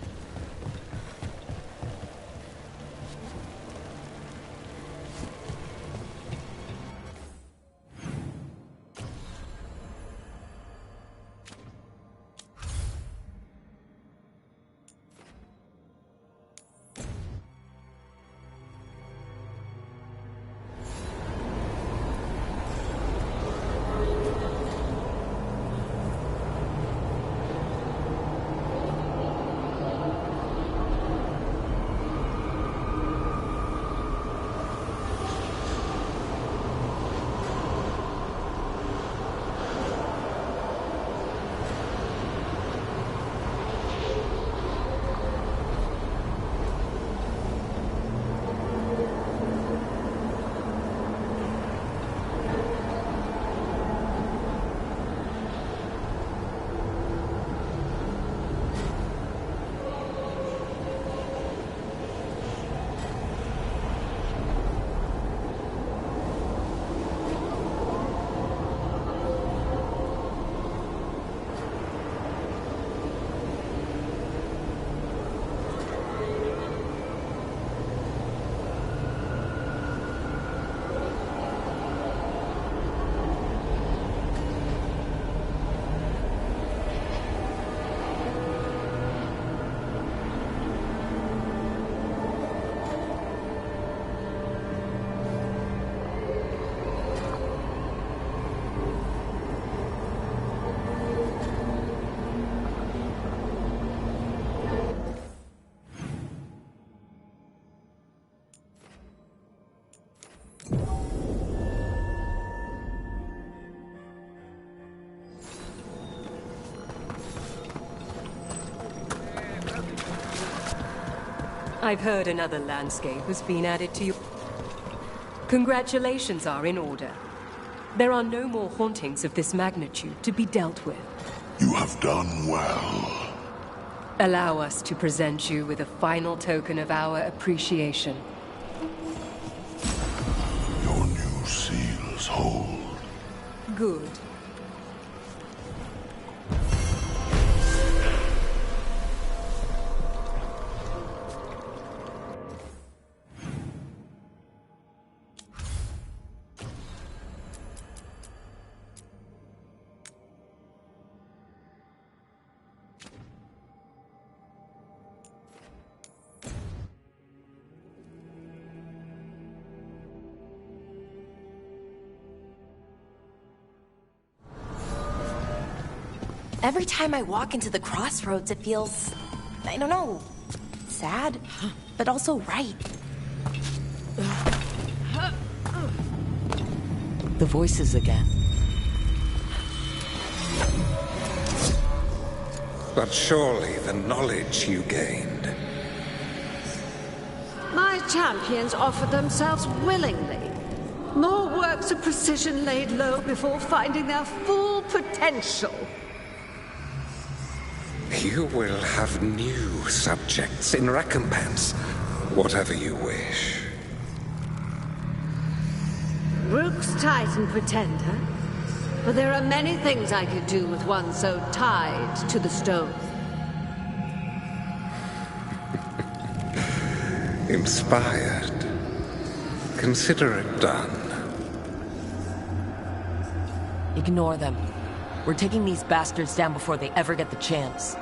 I've heard another landscape has been added to you. Congratulations are in order. There are no more hauntings of this magnitude to be dealt with. You have done well. Allow us to present you with a final token of our appreciation. Your new seals hold. Good. Every time I walk into the crossroads, it feels, I don't know, sad, but also right. The voices again. But surely the knowledge you gained. My champions offer themselves willingly. More works of precision laid low before finding their full potential. You will have new subjects in recompense, whatever you wish. Rook's Titan Pretender? But there are many things I could do with one so tied to the stone. Inspired. Consider it done. Ignore them. We're taking these bastards down before they ever get the chance.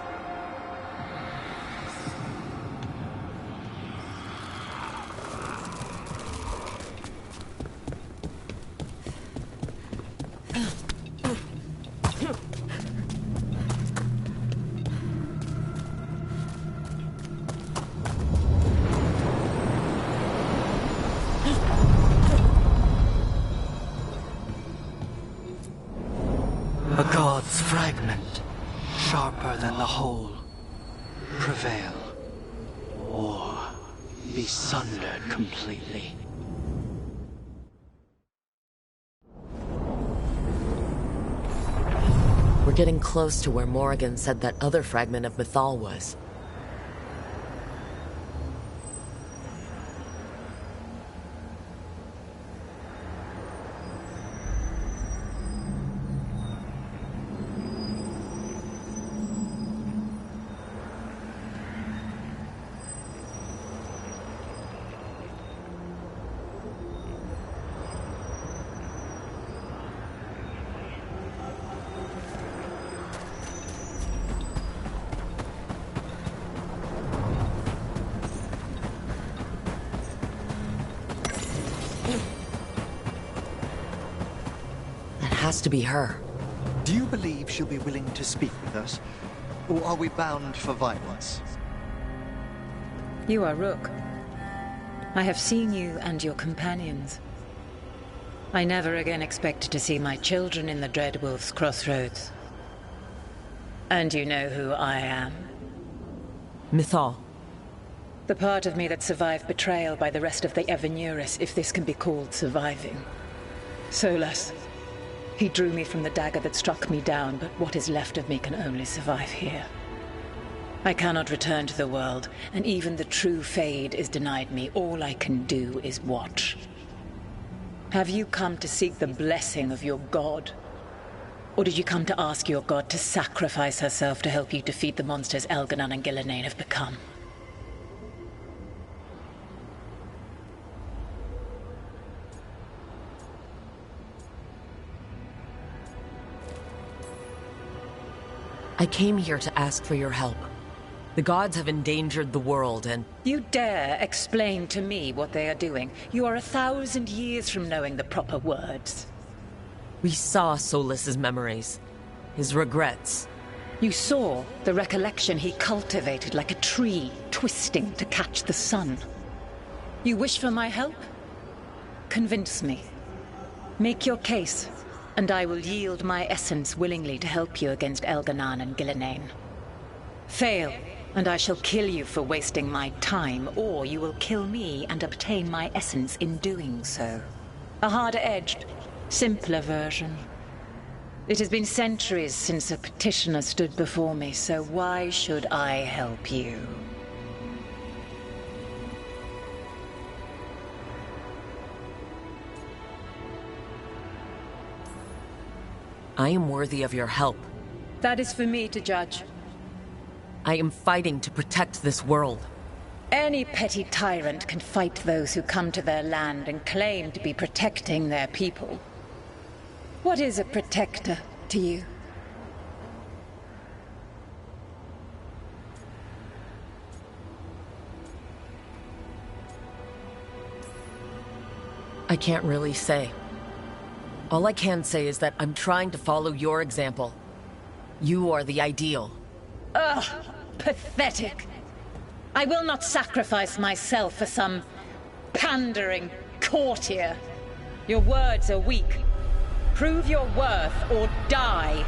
A god's fragment, sharper than the whole. Prevail, or be sundered completely. We're getting close to where Morrigan said that other fragment of Mythal was. Has to be her. Do you believe she'll be willing to speak with us? Or are we bound for violence? You are Rook. I have seen you and your companions. I never again expected to see my children in the Dreadwolf's crossroads. And you know who I am. Mythal. The part of me that survived betrayal by the rest of the Evanuris, if this can be called surviving. Solas. He drew me from the dagger that struck me down, but what is left of me can only survive here. I cannot return to the world, and even the true Fade is denied me. All I can do is watch. Have you come to seek the blessing of your god? Or did you come to ask your god to sacrifice herself to help you defeat the monsters Elganon and Gillenane have become? I came here to ask for your help. The gods have endangered the world and... You dare explain to me what they are doing? You are 1,000 years from knowing the proper words. We saw Solas's memories. His regrets. You saw the recollection he cultivated like a tree, twisting to catch the sun. You wish for my help? Convince me. Make your case, and I will yield my essence willingly to help you against Elganon and Gillenane. Fail, And I shall kill you for wasting my time, or you will kill me and obtain my essence in doing so. A harder-edged, simpler version. It has been centuries since a petitioner stood before me, so why should I help you? I am worthy of your help. That is for me to judge. I am fighting to protect this world. Any petty tyrant can fight those who come to their land and claim to be protecting their people. What is a protector to you? I can't really say. All I can say is that I'm trying to follow your example. You are the ideal. Ugh! Pathetic! I will not sacrifice myself for some pandering courtier. Your words are weak. Prove your worth or die.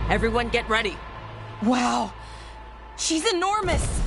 Everyone get ready. Wow. She's enormous.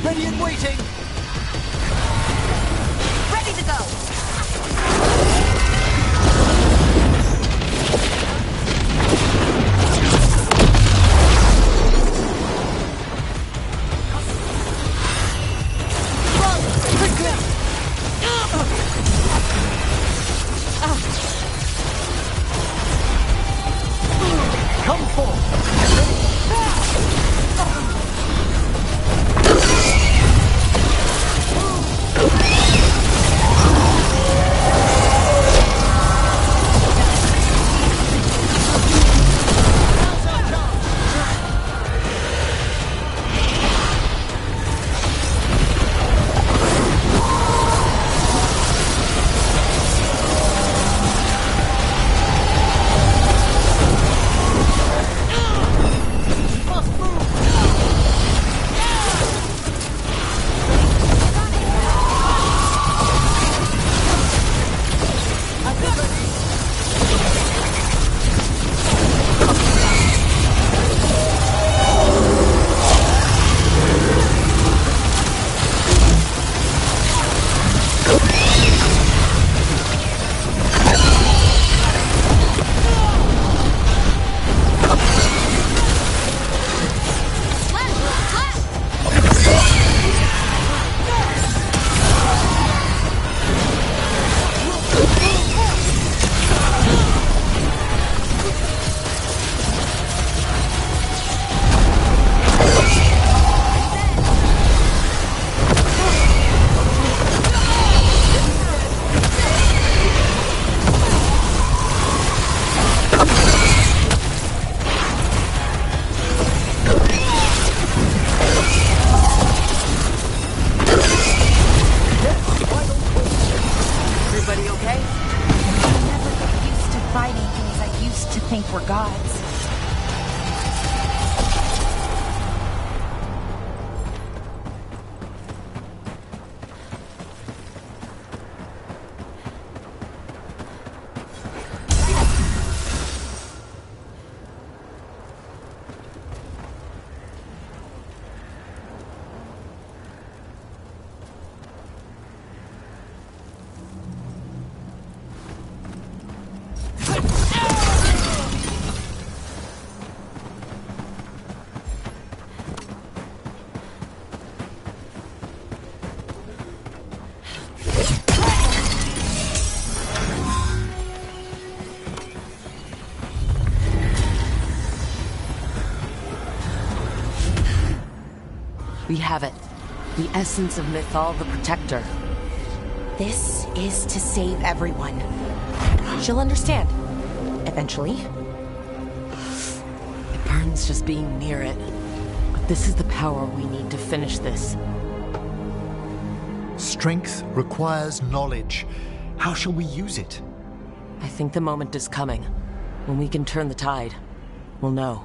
Ready and waiting! Ready to go! Come forth! We're gods. We have it. The essence of Mythal the Protector. This is to save everyone. She'll understand. Eventually. It burns just being near it. But this is the power we need to finish this. Strength requires knowledge. How shall we use it? I think the moment is coming. When we can turn the tide, we'll know.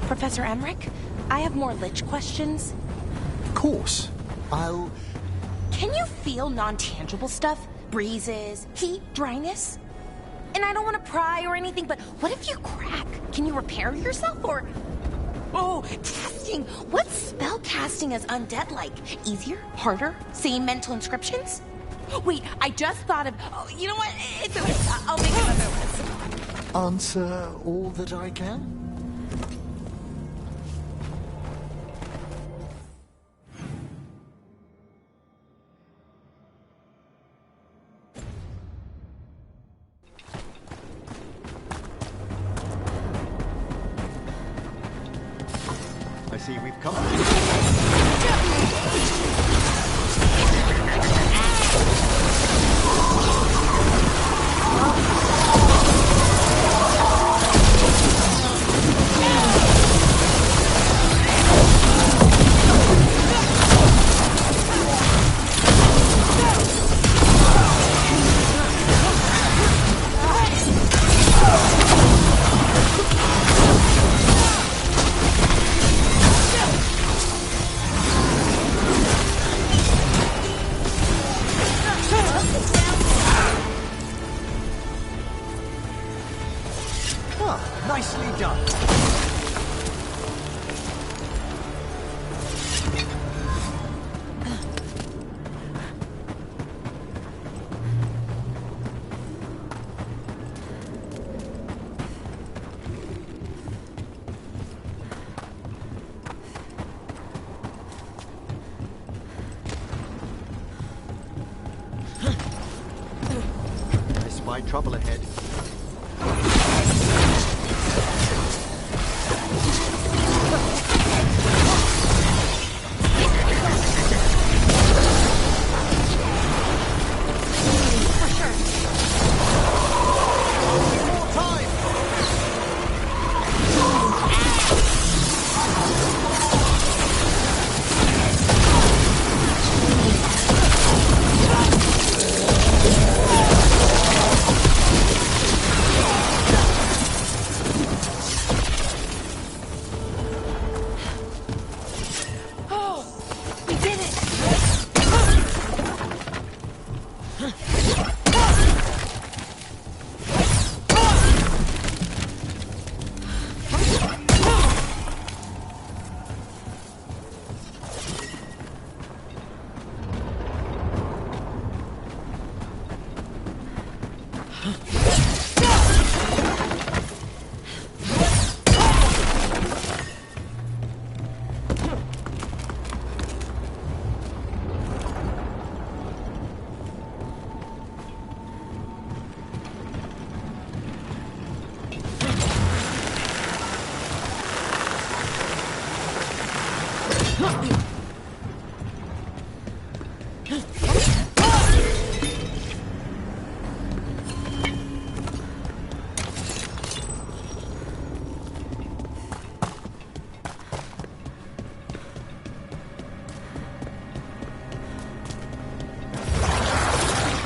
Professor Emmerich, I have more Lich questions. Of course. Can you feel non-tangible stuff? Breezes, heat, dryness? And I don't want to pry or anything, but what if you crack? Can you repair yourself or... Oh, testing! What's spell casting as undead like? Easier? Harder? Same mental inscriptions? Wait, I just thought of... Oh, you know what? It's okay. I'll make another list. Answer all that I can? I see we've come. Nicely done. I spy trouble ahead.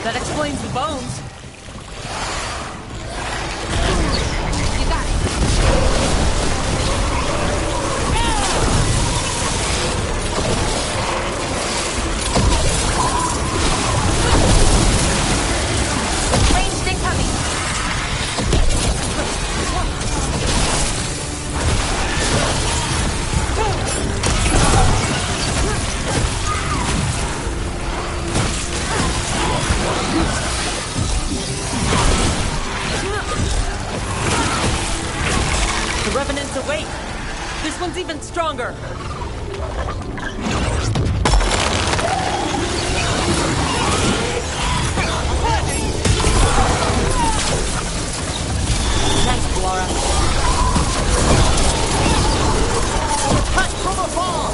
That explains the bones. You got it. Ranged incoming. The Revenants awake. This one's even stronger. Nice, Laura. Attack from afar!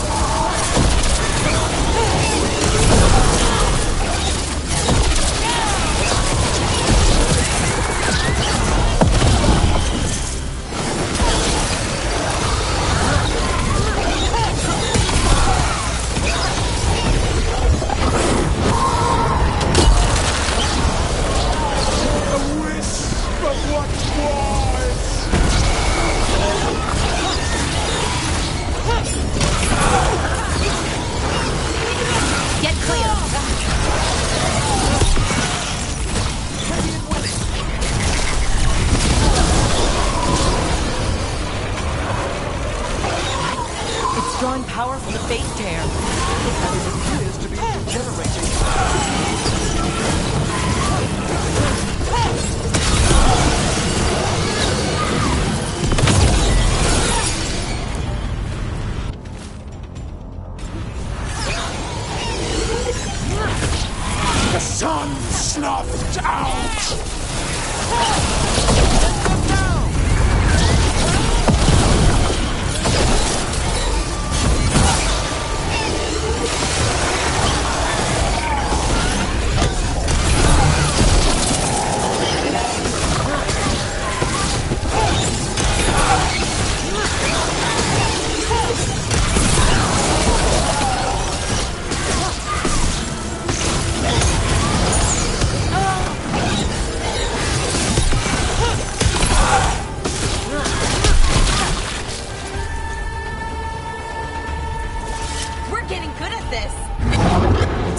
fate tear. And it appears to be degenerating. The sun snuffed out!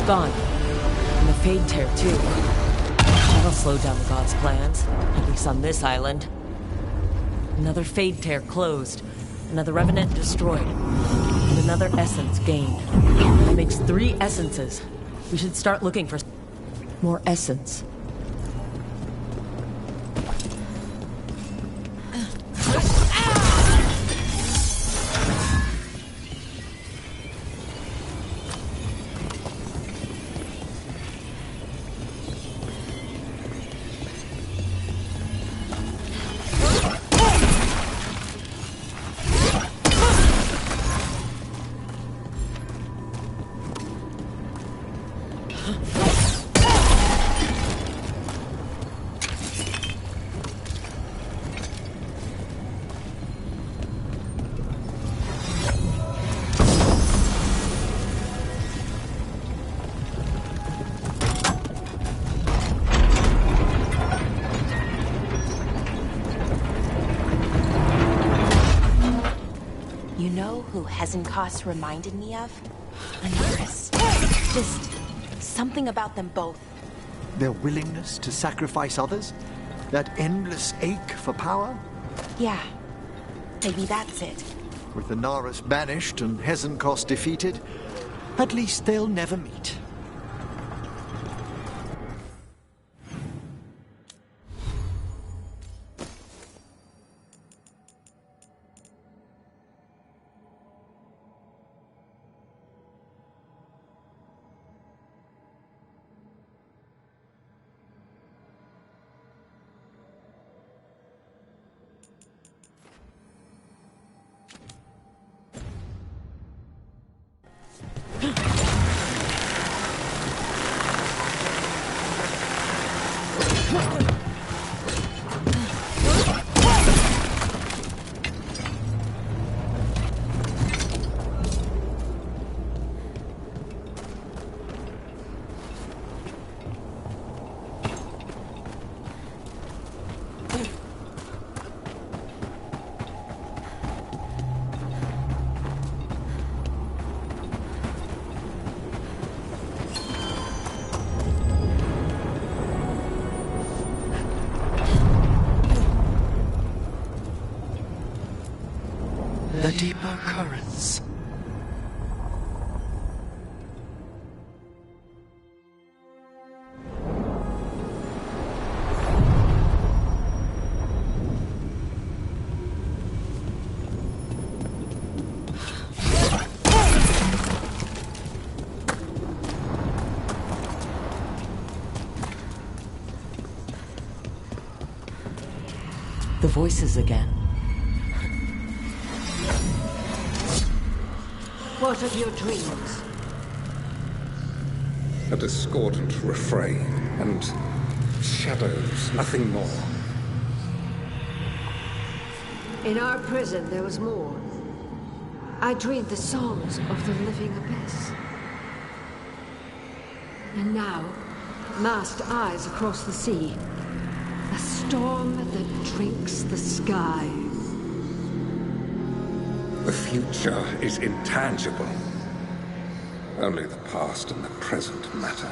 Gone. And the Fade Tear, too. That'll slow down the gods' plans, at least on this island. Another Fade Tear closed, another Revenant destroyed, and another essence gained. That makes 3 essences. We should start looking for more essence. You know who Hezenkos reminded me of? Anaris. Just something about them both. Their willingness to sacrifice others? That endless ache for power? Yeah, maybe that's it. With Anaris banished and Hezenkos defeated, at least they'll never meet. The deeper currents. The voices again. What of your dreams? A discordant refrain and shadows, nothing more. In our prison, there was more. I dreamed the songs of the living abyss. And now, masked eyes across the sea. A storm that drinks the sky. The future is intangible. Only the past and the present matter.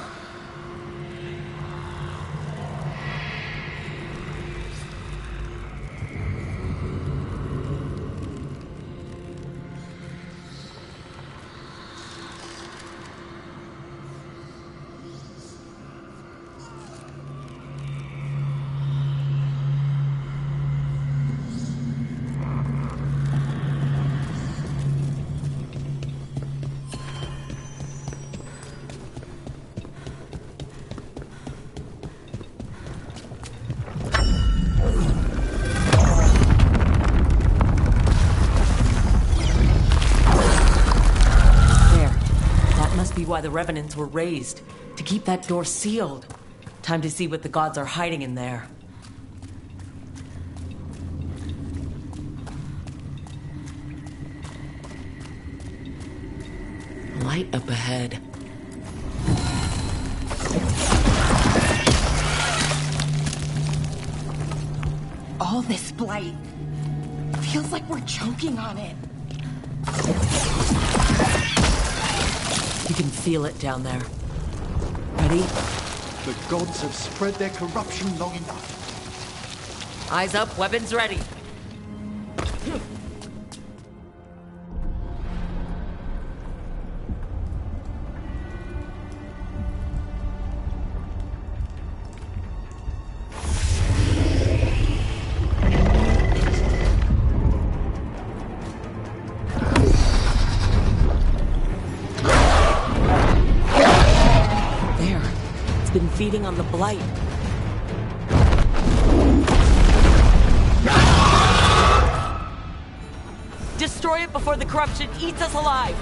why the revenants were raised. To keep that door sealed. Time to see what the gods are hiding in there. Light up ahead. All this blight feels like we're choking on it. You can feel it down there. Ready? The gods have spread their corruption long enough. Eyes up, weapons ready. Feeding on the blight. Destroy it before the corruption eats us alive.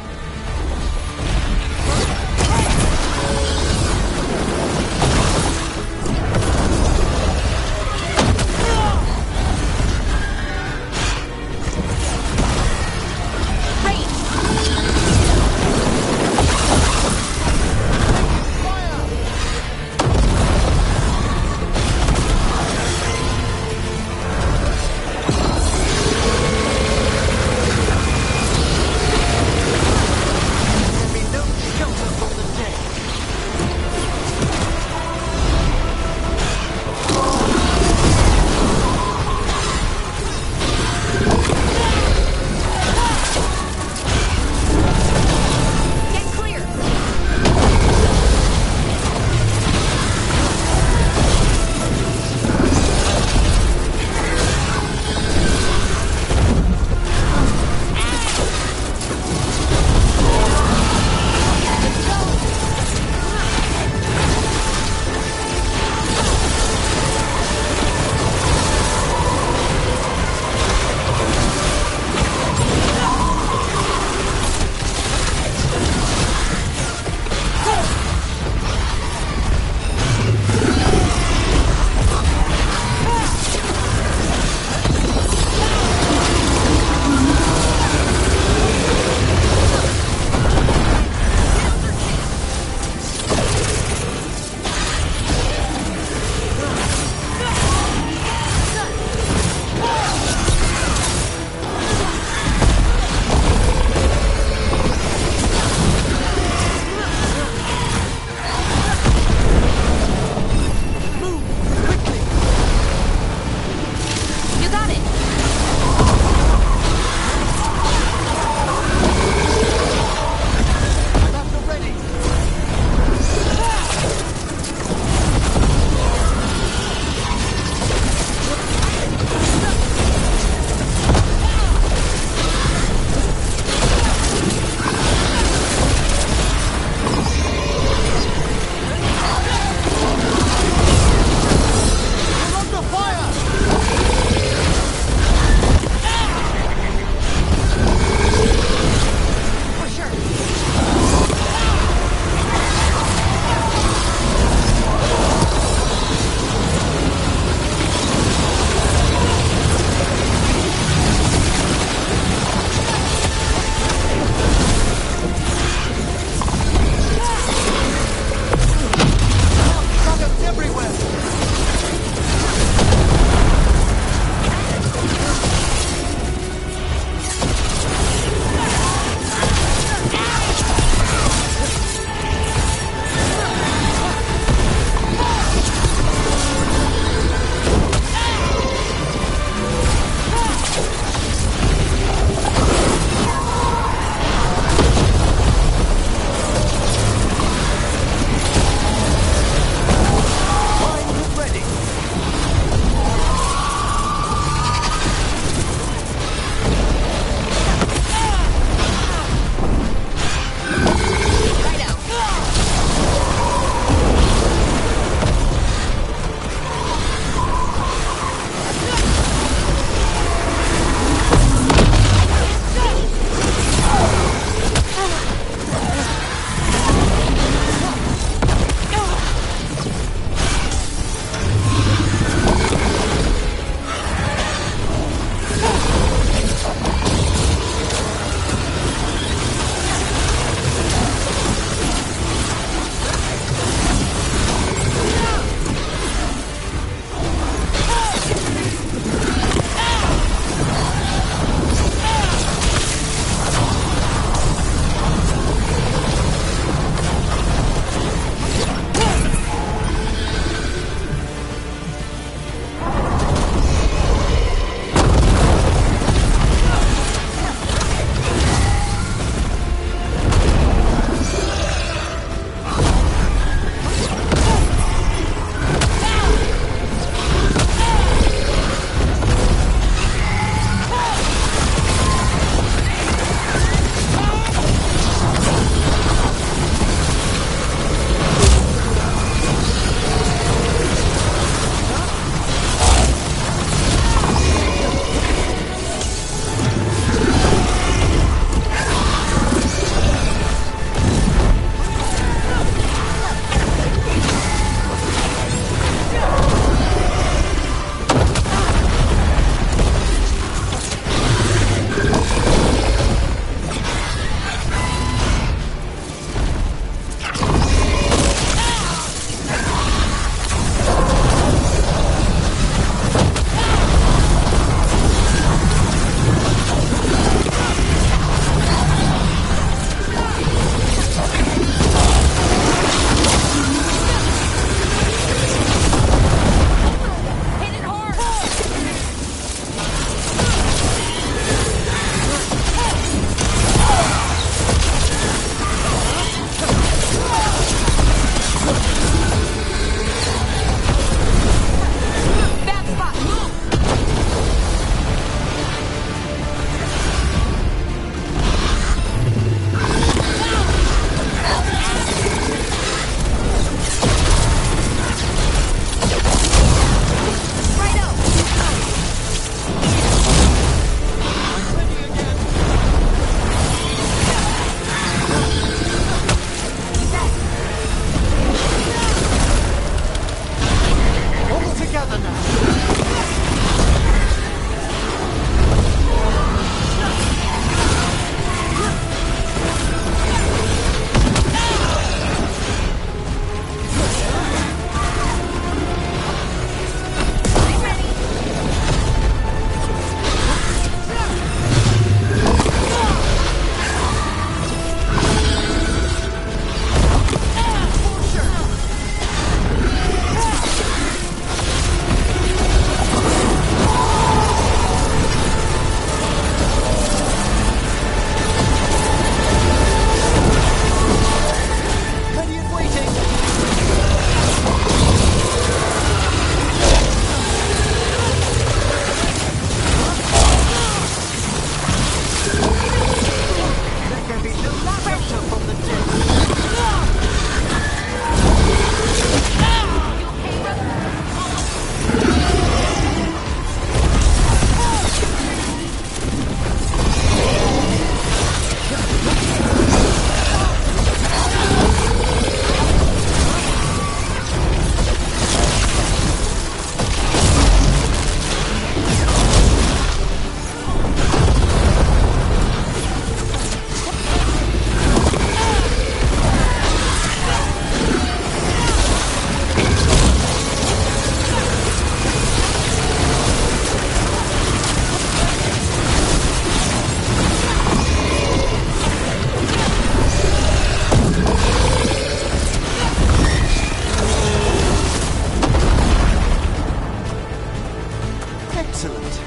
Excellent.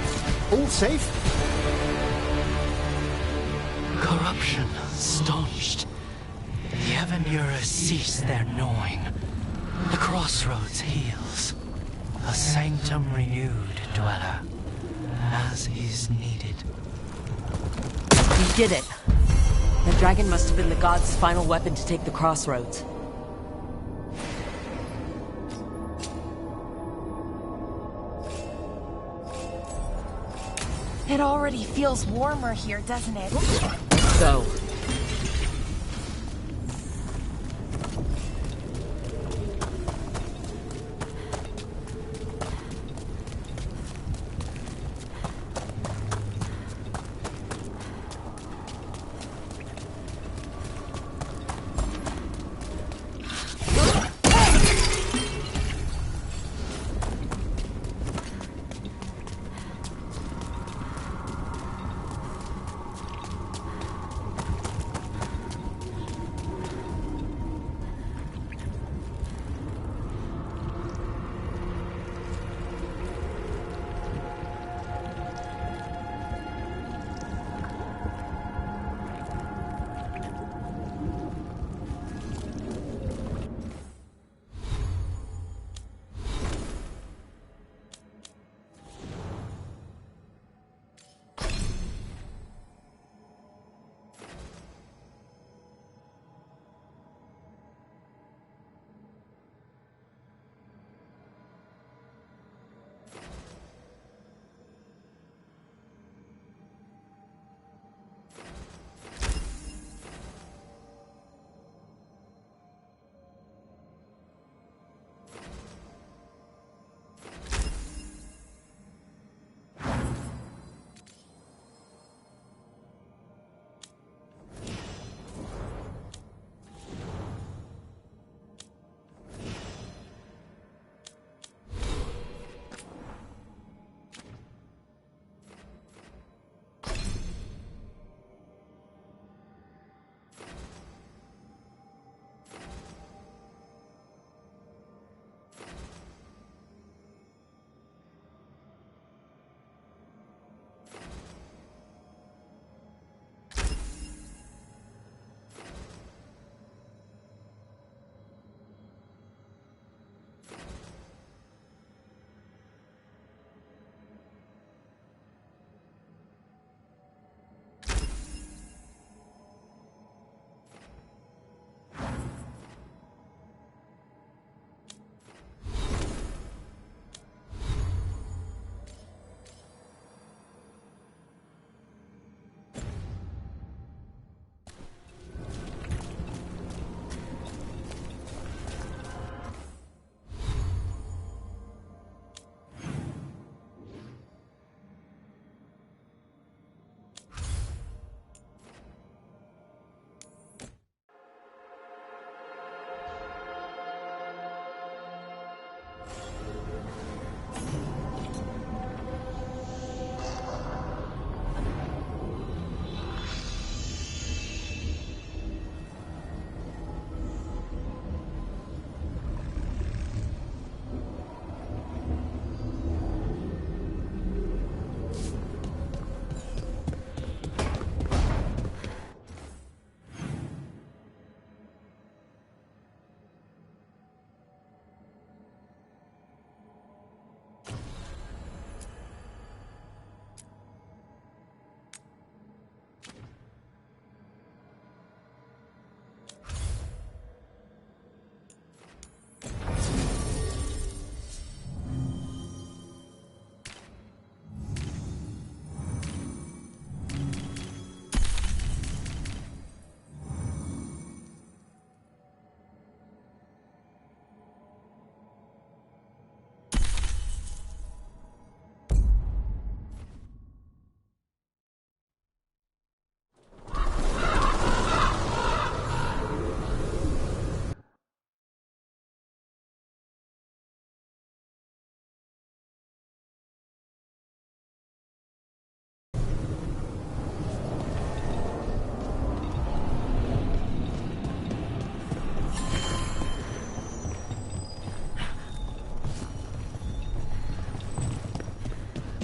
All safe? Corruption staunched. The Avenurers cease their gnawing. The crossroads heals. A sanctum renewed, dweller, as is needed. We did it. The dragon must have been the god's final weapon to take the crossroads. It already feels warmer here, doesn't it? Go.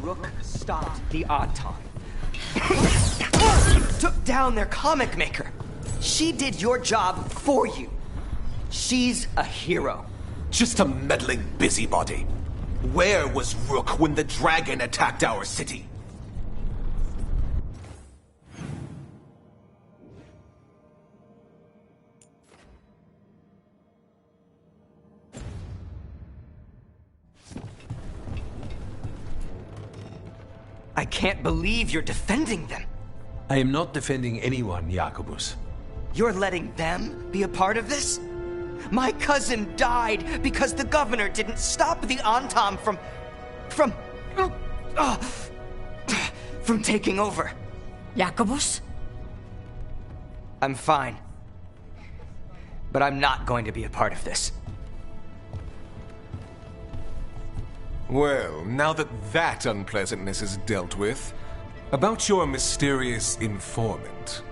Rook stopped the Auton. Took down their comic maker. She did your job for you. She's a hero. Just a meddling busybody. Where was Rook when the dragon attacked our city? I can't believe you're defending them. I am not defending anyone, Jacobus. You're letting them be a part of this? My cousin died because the governor didn't stop the Antam from taking over. Jacobus? I'm fine. But I'm not going to be a part of this. Well, now that unpleasantness is dealt with, about your mysterious informant.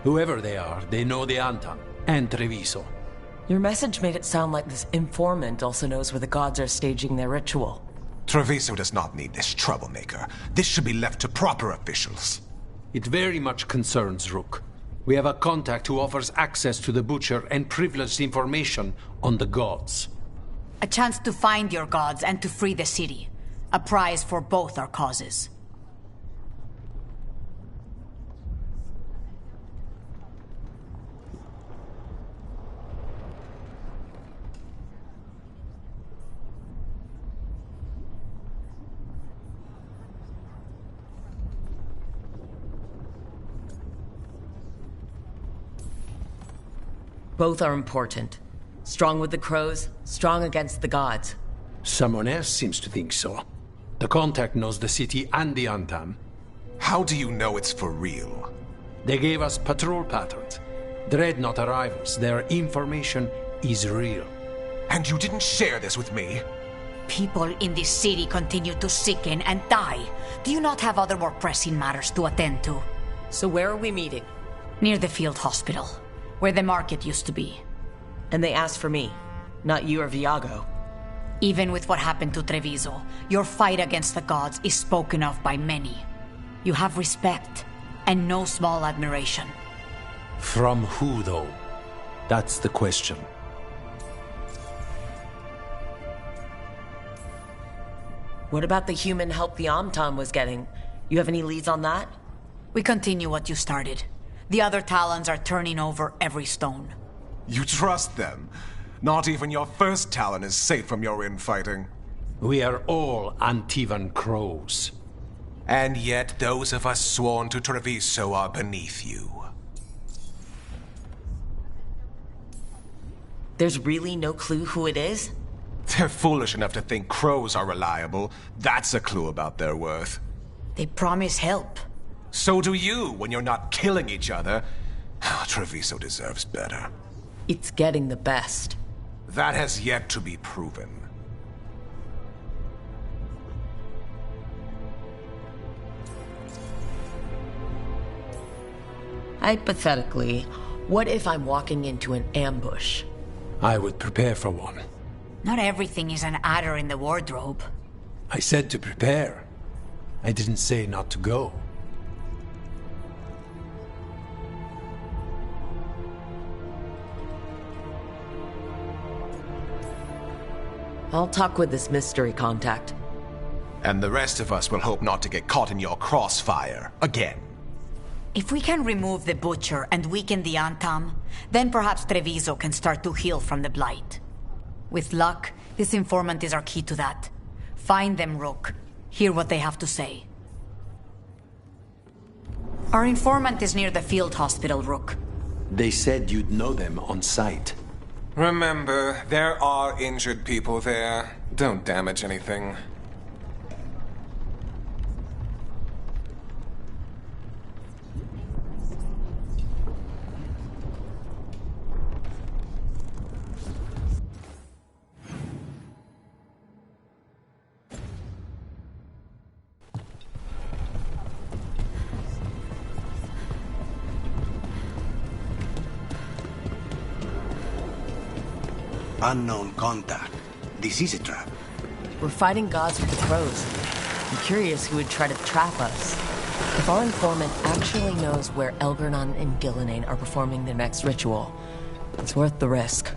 Whoever they are, they know the Antam and Treviso. Your message made it sound like this informant also knows where the gods are staging their ritual. Treviso does not need this troublemaker. This should be left to proper officials. It very much concerns Rook. We have a contact who offers access to the Butcher and privileged information on the gods. A chance to find your gods and to free the city. A prize for both our causes. Both are important. Strong with the crows, strong against the gods. Someone else seems to think so. The contact knows the city and the Antam. How do you know it's for real? They gave us patrol patterns. Dreadnought arrivals. Their information is real. And you didn't share this with me? People in this city continue to sicken and die. Do you not have other more pressing matters to attend to? So where are we meeting? Near the field hospital, where the market used to be. And they asked for me, not you or Viago. Even with what happened to Treviso, your fight against the gods is spoken of by many. You have respect, and no small admiration. From who, though? That's the question. What about the human help the Amtam was getting? You have any leads on that? We continue what you started. The other Talons are turning over every stone. You trust them? Not even your first Talon is safe from your infighting. We are all Antivan crows. And yet those of us sworn to Treviso are beneath you. There's really no clue who it is? They're foolish enough to think crows are reliable. That's a clue about their worth. They promise help. So do you, when you're not killing each other. Treviso deserves better. It's getting the best. That has yet to be proven. Hypothetically, what if I'm walking into an ambush? I would prepare for one. Not everything is an adder in the wardrobe. I said to prepare. I didn't say not to go. I'll talk with this mystery contact. And the rest of us will hope not to get caught in your crossfire again. If we can remove the Butcher and weaken the Antam, then perhaps Treviso can start to heal from the Blight. With luck, this informant is our key to that. Find them, Rook. Hear what they have to say. Our informant is near the field hospital, Rook. They said you'd know them on sight. Remember, there are injured people there. Don't damage anything. Unknown contact. This is a trap. We're fighting gods with the crows. I'm curious who would try to trap us. If our informant actually knows where Elgernon and Gillenane are performing their next ritual, it's worth the risk.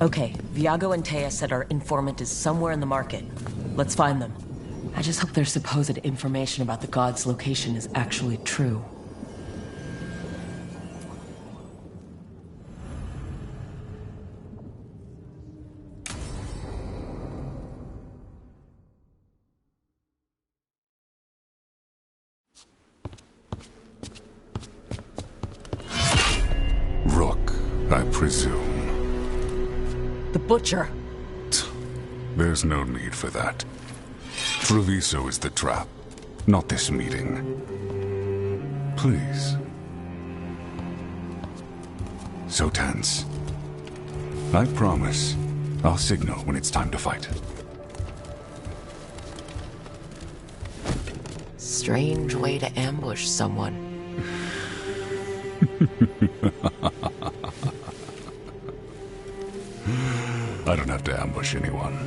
Okay, Viago and Taya said our informant is somewhere in the market. Let's find them. I just hope their supposed information about the god's location is actually true. Rook, I presume. The Butcher. There's no need for that. Treviso is the trap, not this meeting. Please. So tense. I promise, I'll signal when it's time to fight. Strange way to ambush someone. I don't have to ambush anyone.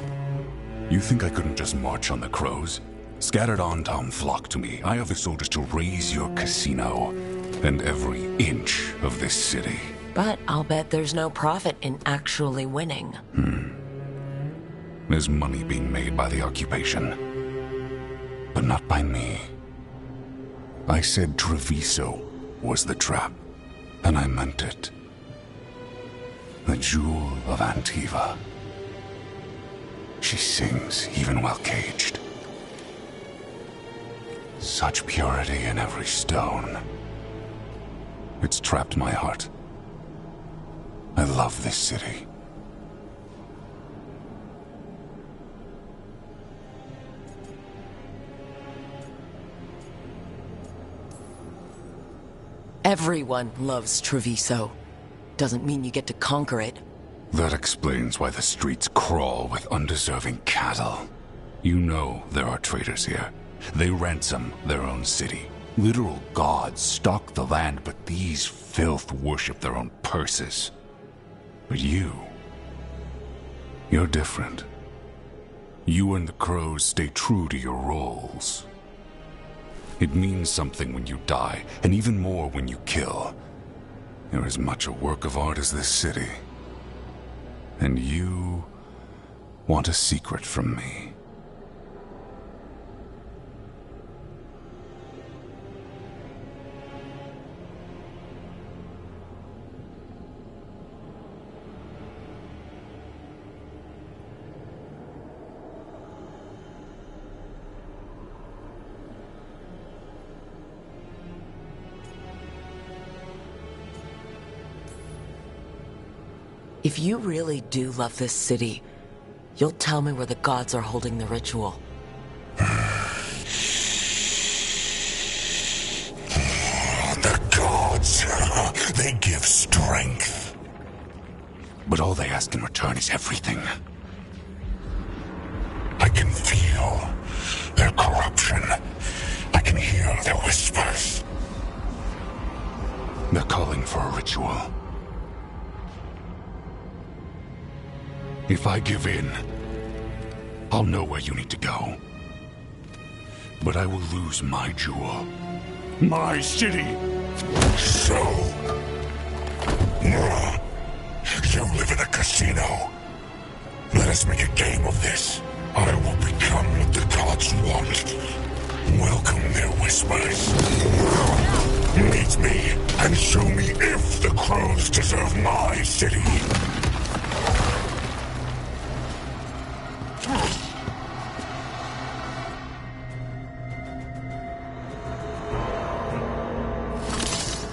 You think I couldn't just march on the crows? Scattered Antom flock to me. I have the soldiers to raise your casino and every inch of this city. But I'll bet there's no profit in actually winning. There's money being made by the occupation. But not by me. I said Treviso was the trap, and I meant it. The Jewel of Antiva. She sings even while caged. Such purity in every stone. It's trapped my heart. I love this city. Everyone loves Treviso. Doesn't mean you get to conquer it. That explains why the streets crawl with undeserving cattle. You know there are traitors here. They ransom their own city. Literal gods stalk the land, but these filth worship their own purses. But you're different. You and the crows stay true to your roles. It means something when you die, and even more when you kill. You're as much a work of art as this city. And you want a secret from me. If you really do love this city, you'll tell me where the gods are holding the ritual. The gods, they give strength. But all they ask in return is everything. I can feel their corruption. I can hear their whispers. They're calling for a ritual. If I give in, I'll know where you need to go. But I will lose my jewel. My city! So... you live in a casino. Let us make a game of this. I will become what the gods want. Welcome their whispers. Meet me and show me if the crows deserve my city.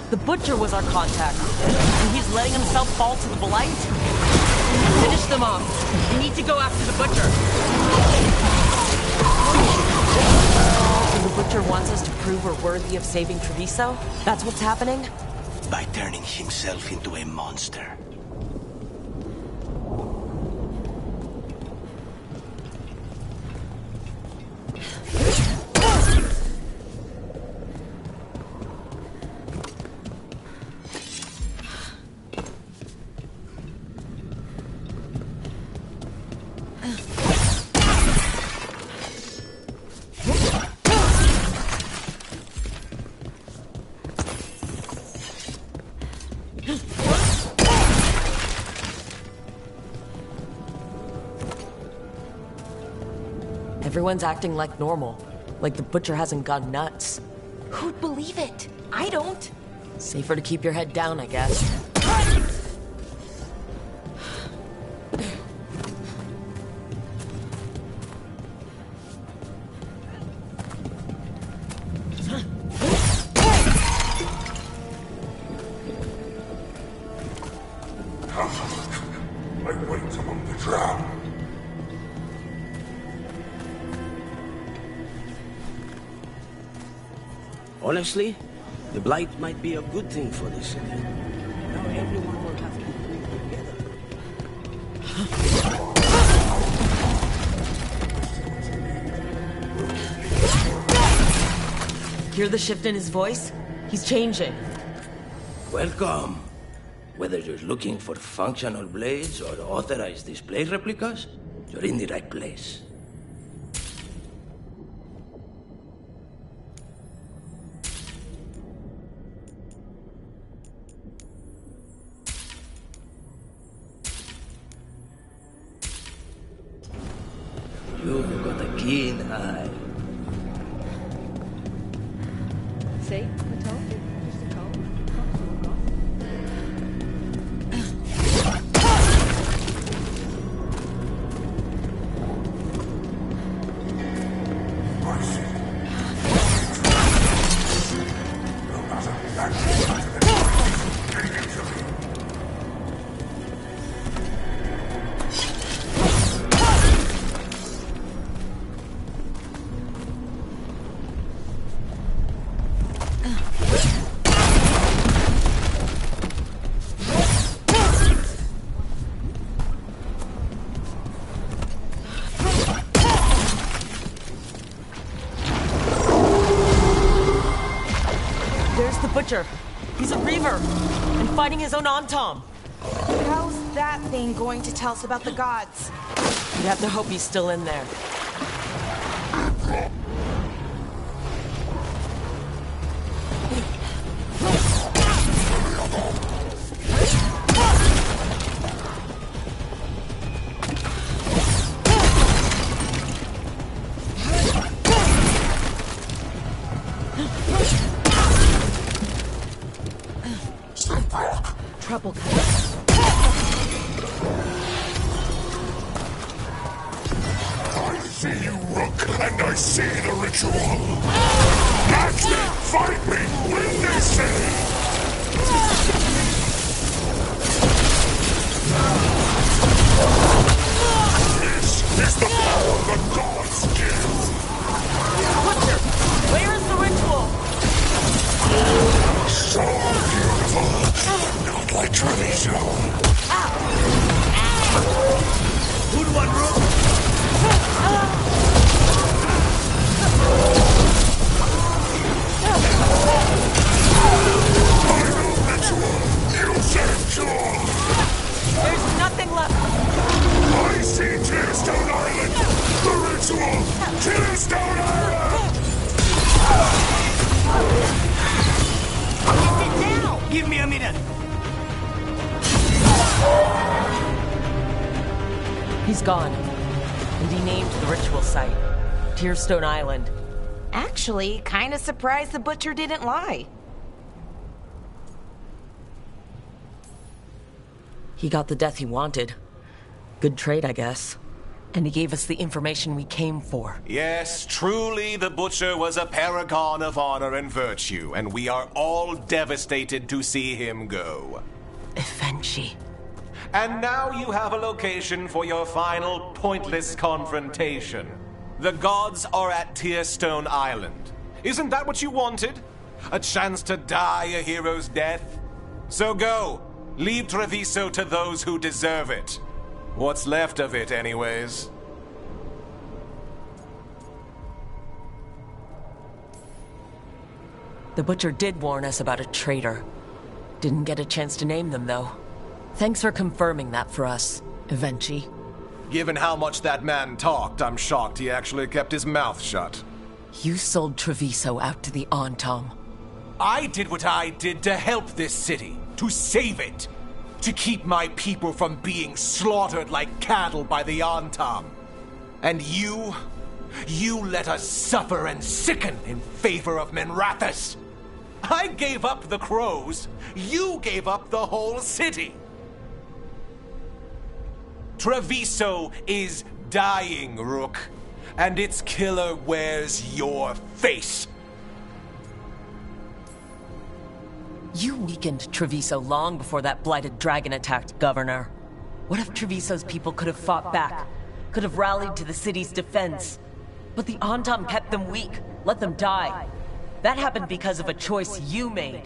The Butcher was our contact. And he's letting himself fall to the Blight? Finish them off. We need to go after the Butcher. The Butcher wants us to prove we're worthy of saving Treviso? That's what's happening? By turning himself into a monster. Everyone's acting like normal. Like the Butcher hasn't gone nuts. Who'd believe it? I don't. Safer to keep your head down, I guess. I wait among the drowned. Honestly, the Blight might be a good thing for the city. Now everyone will have to work together. Hear the shift in his voice? He's changing. Welcome. Whether you're looking for functional blades or authorized display replicas, you're in the right place. You've got a keen eye. See? I told you. Just a cold. Butcher. He's a Reaver. And fighting his own Antom. How's that thing going to tell us about the gods? You have to hope he's still in there. Trouble coming. I see you, Rook, and I see the ritual. Match me, fight me, win this city. This is the power the gods give. Butcher, where is the ritual? So beautiful. Not like Treviso. Good one, Rook. Final ritual. You said sure. There's nothing left. I see Tearstone Island. The ritual. Tearstone Island. Get it now. Give me a minute. He's gone. And he named the ritual site. Tearstone Island. Actually, kinda surprised the Butcher didn't lie. He got the death he wanted. Good trade, I guess. And he gave us the information we came for. Yes, truly the Butcher was a paragon of honor and virtue, and we are all devastated to see him go. Eventually. And now you have a location for your final pointless confrontation. The gods are at Tearstone Island. Isn't that what you wanted? A chance to die a hero's death? So go. Leave Treviso to those who deserve it. What's left of it, anyways. The Butcher did warn us about a traitor. Didn't get a chance to name them, though. Thanks for confirming that for us, Evenchi. Given how much that man talked, I'm shocked he actually kept his mouth shut. You sold Treviso out to the Antam. I did what I did to help this city, to save it, to keep my people from being slaughtered like cattle by the Antam. And you let us suffer and sicken in favor of Menrathus. I gave up the crows, you gave up the whole city. Treviso is dying, Rook, and its killer wears your face. You weakened Treviso long before that blighted dragon attacked, Governor. What if Treviso's people could have fought back? Could have rallied to the city's defense? But the Antam kept them weak, let them die. That happened because of a choice you made.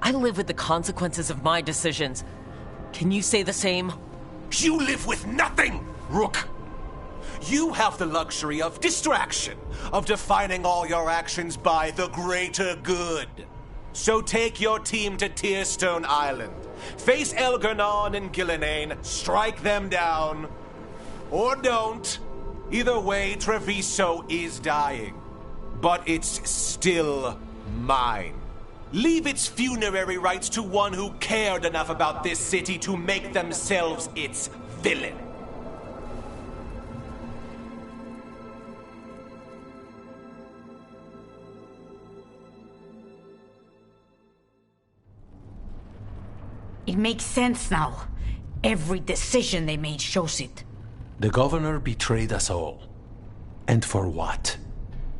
I live with the consequences of my decisions. Can you say the same? You live with nothing, Rook! You have the luxury of distraction, of defining all your actions by the greater good. So take your team to Tearstone Island. Face Elgernon and Gillinane, strike them down. Or don't. Either way, Treviso is dying. But it's still mine. Leave its funerary rites to one who cared enough about this city to make themselves its villain. It makes sense now. Every decision they made shows it. The governor betrayed us all. And for what?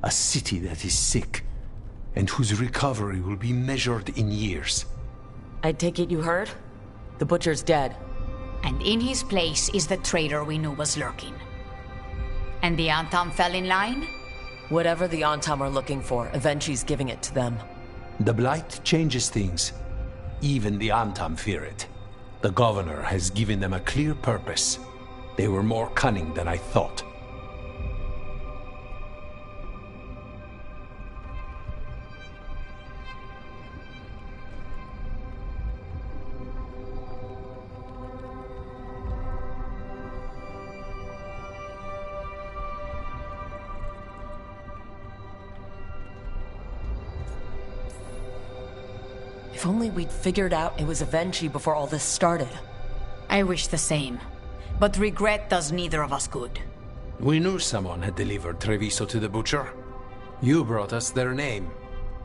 A city that is sick, and whose recovery will be measured in years. I take it you heard? The Butcher's dead. And in his place is the traitor we knew was lurking. And the Antam fell in line? Whatever the Antam are looking for, Evenchi's giving it to them. The Blight changes things. Even the Antam fear it. The governor has given them a clear purpose. They were more cunning than I thought. If only we'd figured out it was Evenchi before all this started. I wish the same. But regret does neither of us good. We knew someone had delivered Treviso to the Butcher. You brought us their name.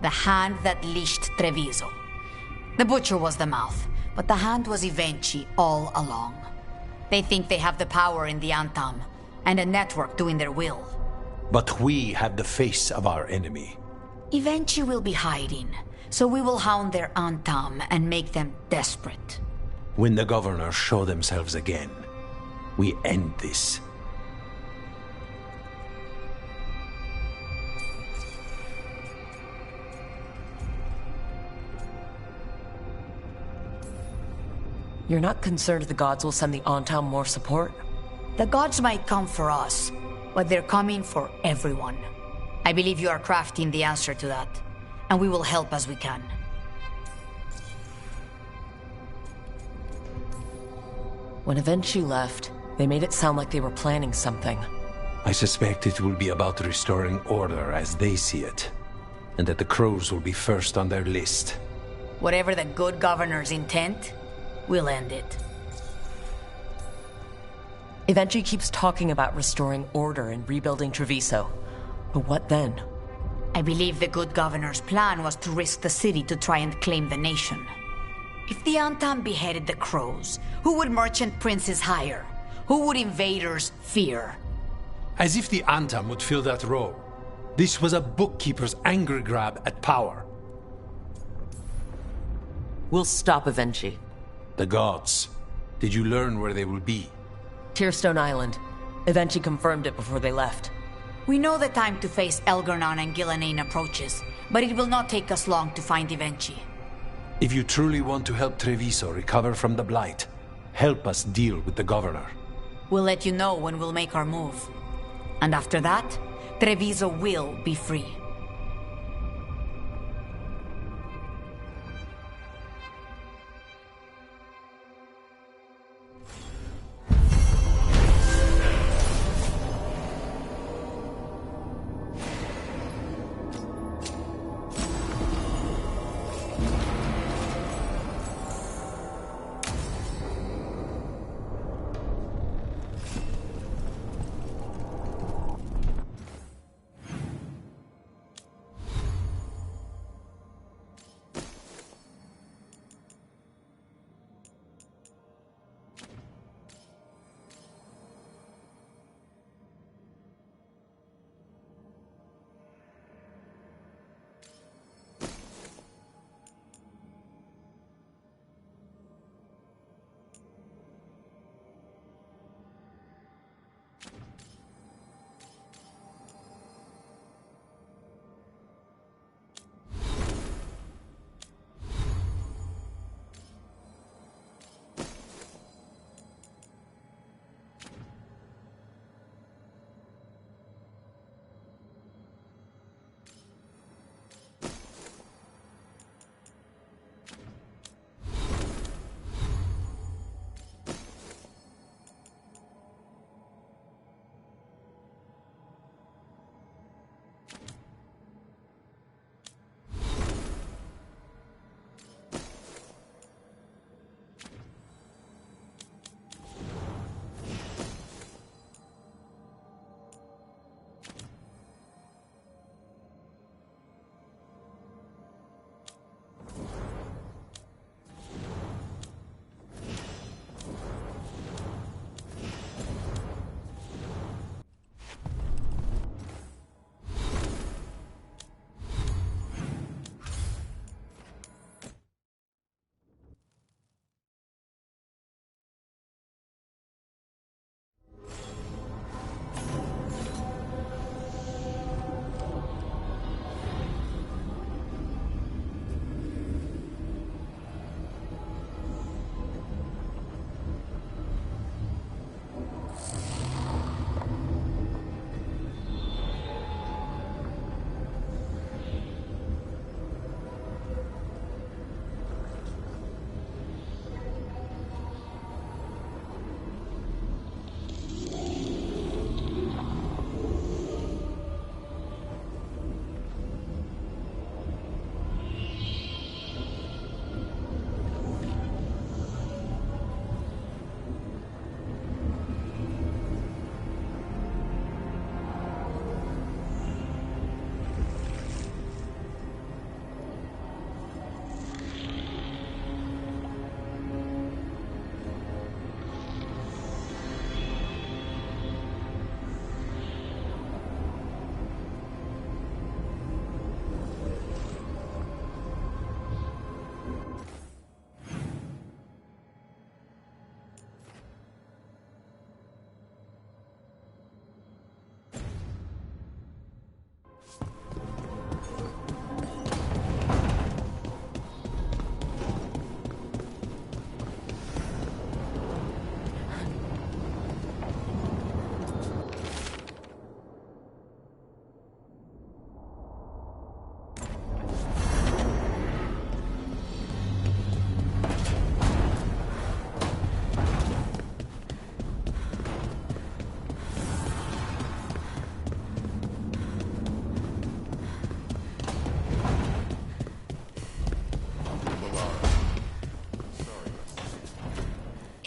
The hand that leashed Treviso. The Butcher was the mouth, but the hand was Evenchi all along. They think they have the power in the Antam, and a network doing their will. But we have the face of our enemy. Evenchi will be hiding, so we will hound their Antam and make them desperate. When the governors show themselves again, we end this. You're not concerned the gods will send the Antam more support? The gods might come for us, but they're coming for everyone. I believe you are crafting the answer to that, and we will help as we can. When Evenchi left, they made it sound like they were planning something. I suspect it will be about restoring order as they see it, and that the crows will be first on their list. Whatever the good governor's intent, we'll end it. Evenchi keeps talking about restoring order and rebuilding Treviso. But what then? I believe the good governor's plan was to risk the city to try and claim the nation. If the Antam beheaded the crows, who would merchant princes hire? Who would invaders fear? As if the Antam would fill that role. This was a bookkeeper's angry grab at power. We'll stop Avenchi. The gods. Did you learn where they will be? Tearstone Island. Avenchi confirmed it before they left. We know the time to face Elgarnon and Gillanane approaches, but it will not take us long to find Avenchi. If you truly want to help Treviso recover from the Blight, help us deal with the governor. We'll let you know when we'll make our move. And after that, Treviso will be free.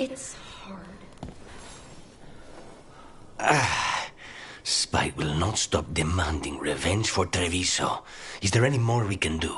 It's hard. Spite will not stop demanding revenge for Treviso. Is there any more we can do?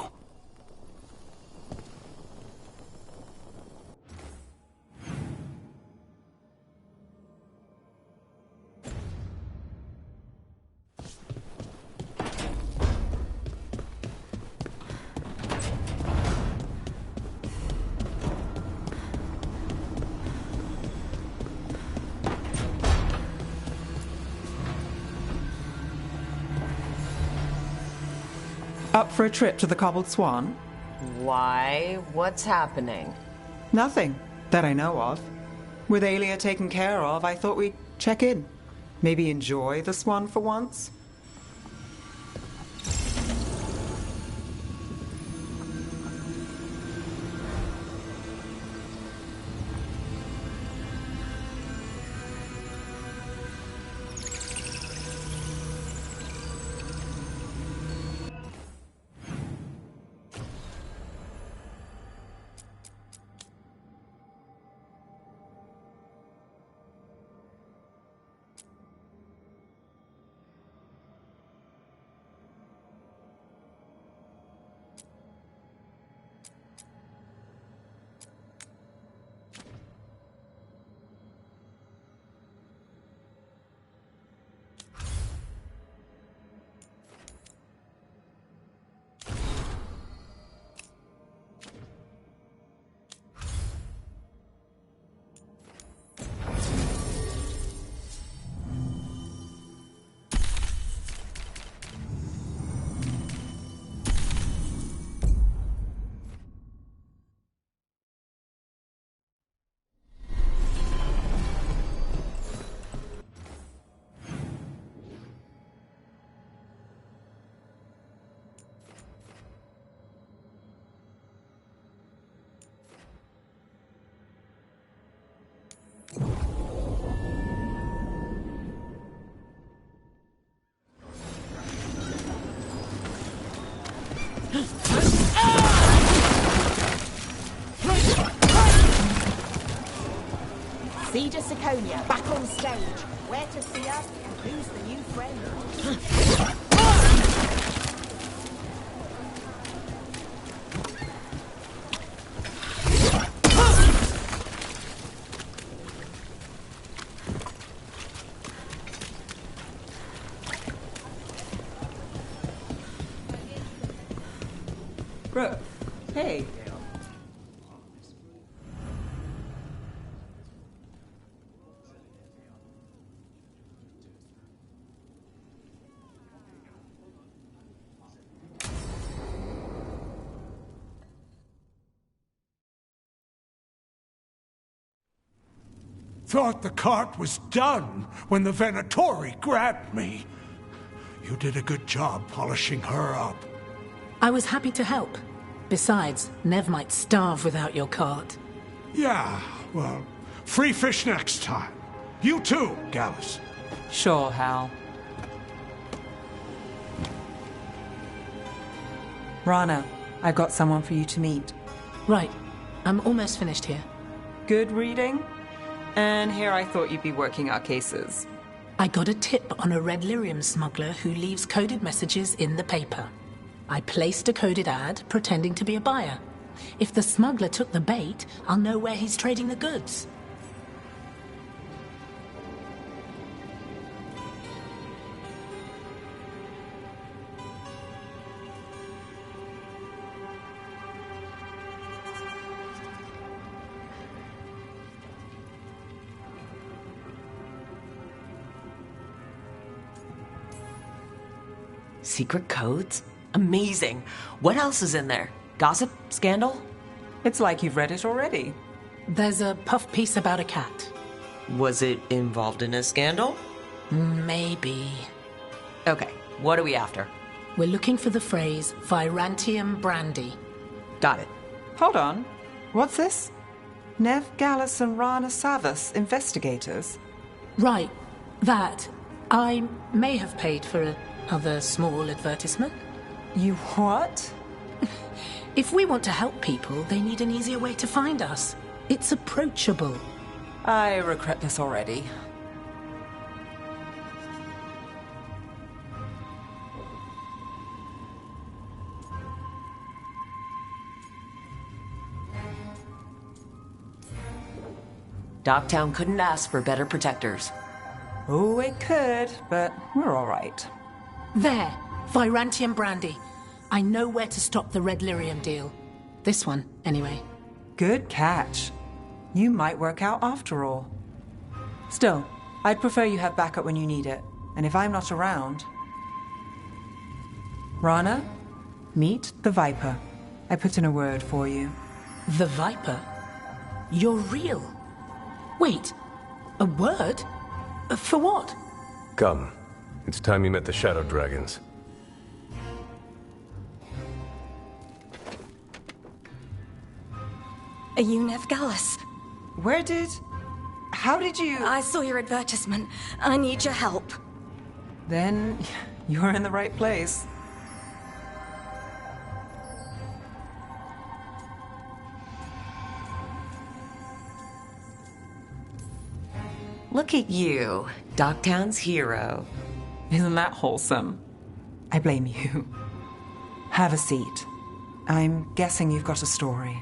Up for a trip to the Cobbled Swan? Why? What's happening? Nothing, that I know of. With Aelia taken care of, I thought we'd check in. Maybe enjoy the Swan for once? Siege of Siconia, back on stage. Where to see us and who's the new friend? Brooke, hey. Thought the cart was done when the Venatori grabbed me. You did a good job polishing her up. I was happy to help. Besides, Nev might starve without your cart. Yeah, well, free fish next time. You too, Gallus. Sure, Hal. Rana, I've got someone for you to meet. Right. I'm almost finished here. Good reading? And here I thought you'd be working our cases. I got a tip on a red lyrium smuggler who leaves coded messages in the paper. I placed a coded ad pretending to be a buyer. If the smuggler took the bait, I'll know where he's trading the goods. Secret codes? Amazing. What else is in there? Gossip? Scandal? It's like you've read it already. There's a puff piece about a cat. Was it involved in a scandal? Maybe. Okay, what are we after? We're looking for the phrase Virantium brandy. Got it. Hold on. What's this? Nev Gallus and Rana Savas, investigators? Right. That. I may have paid for another small advertisement. You what? If we want to help people, they need an easier way to find us. It's approachable. I regret this already. Dogtown couldn't ask for better protectors. Oh, it could, but we're all right. There. Virantium brandy. I know where to stop the red lyrium deal. This one, anyway. Good catch. You might work out after all. Still, I'd prefer you have backup when you need it. And if I'm not around... Rana, Meet the Viper. I put in a word for you. The Viper? You're real? Wait, a word? For what? Come. It's time you met the Shadow Dragons. You Gallus. How did you... I saw your advertisement. I need your help. Then you're in the right place. Look at you, Docktown's hero. Isn't that wholesome? I blame you. Have a seat. I'm guessing you've got a story.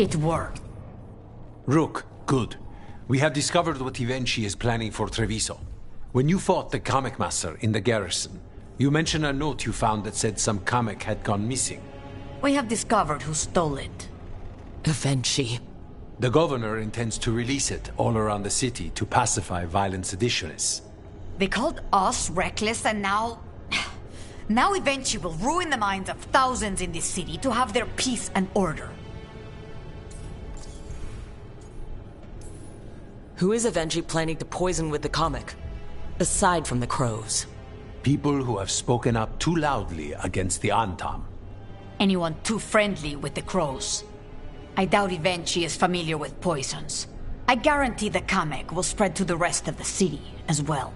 It worked. Rook, good. We have discovered what Ivenchi is planning for Treviso. When you fought the comic master in the garrison, you mentioned a note you found that said some comic had gone missing. We have discovered who stole it. Ivenchi. The governor intends to release it all around the city to pacify violent seditionists. They called us reckless and now... Now Ivenchi will ruin the minds of thousands in this city to have their peace and order. Who is Ivenchi planning to poison with the comic? Aside from the crows. People who have spoken up too loudly against the Antam. Anyone too friendly with the crows. I doubt Ivenchi is familiar with poisons. I guarantee the comic will spread to the rest of the city as well.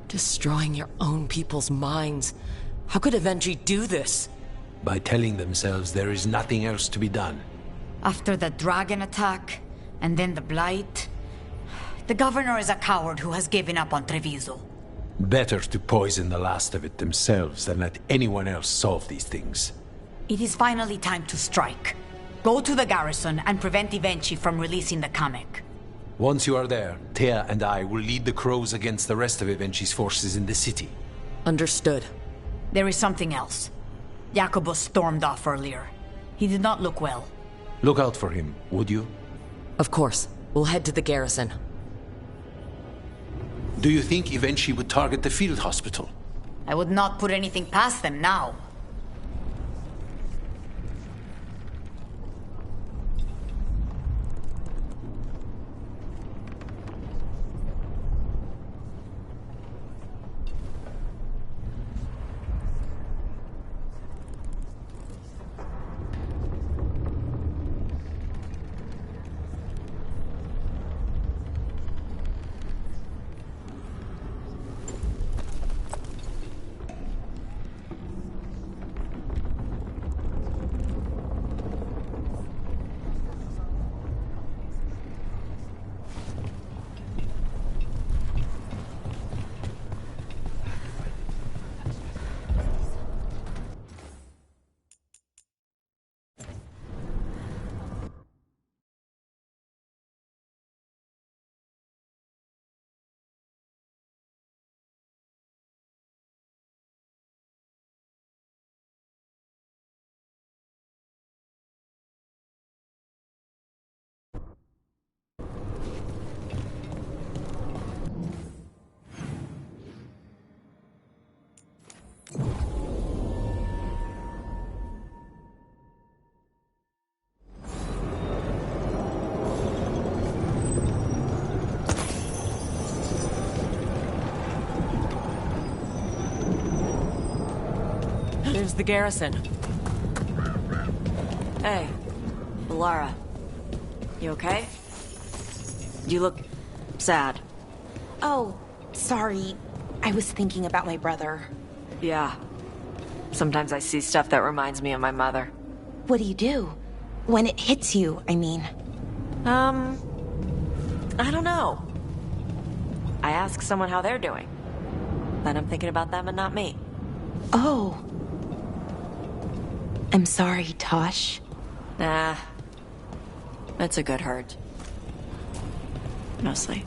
Destroying your own people's minds. How could Ivenchi do this? By telling themselves there is nothing else to be done. After the dragon attack, and then the blight, the governor is a coward who has given up on Treviso. Better to poison the last of it themselves than let anyone else solve these things. It is finally time to strike. Go to the garrison and prevent Ivenchi from releasing the comic. Once you are there, Thea and I will lead the crows against the rest of Ivenchi's forces in the city. Understood. There is something else. Jacobus stormed off earlier. He did not look well. Look out for him, would you? Of course. We'll head to the garrison. Do you think Ivenchi would target the field hospital? I would not put anything past them now. Here's the garrison. Hey, Lara. You okay? You look sad. Oh, sorry. I was thinking about my brother. Yeah. Sometimes I see stuff that reminds me of my mother. What do you do? When it hits you, I mean. I don't know. I ask someone how they're doing. Then I'm thinking about them and not me. Oh. I'm sorry, Tosh. Nah. It's a good hurt. Mostly.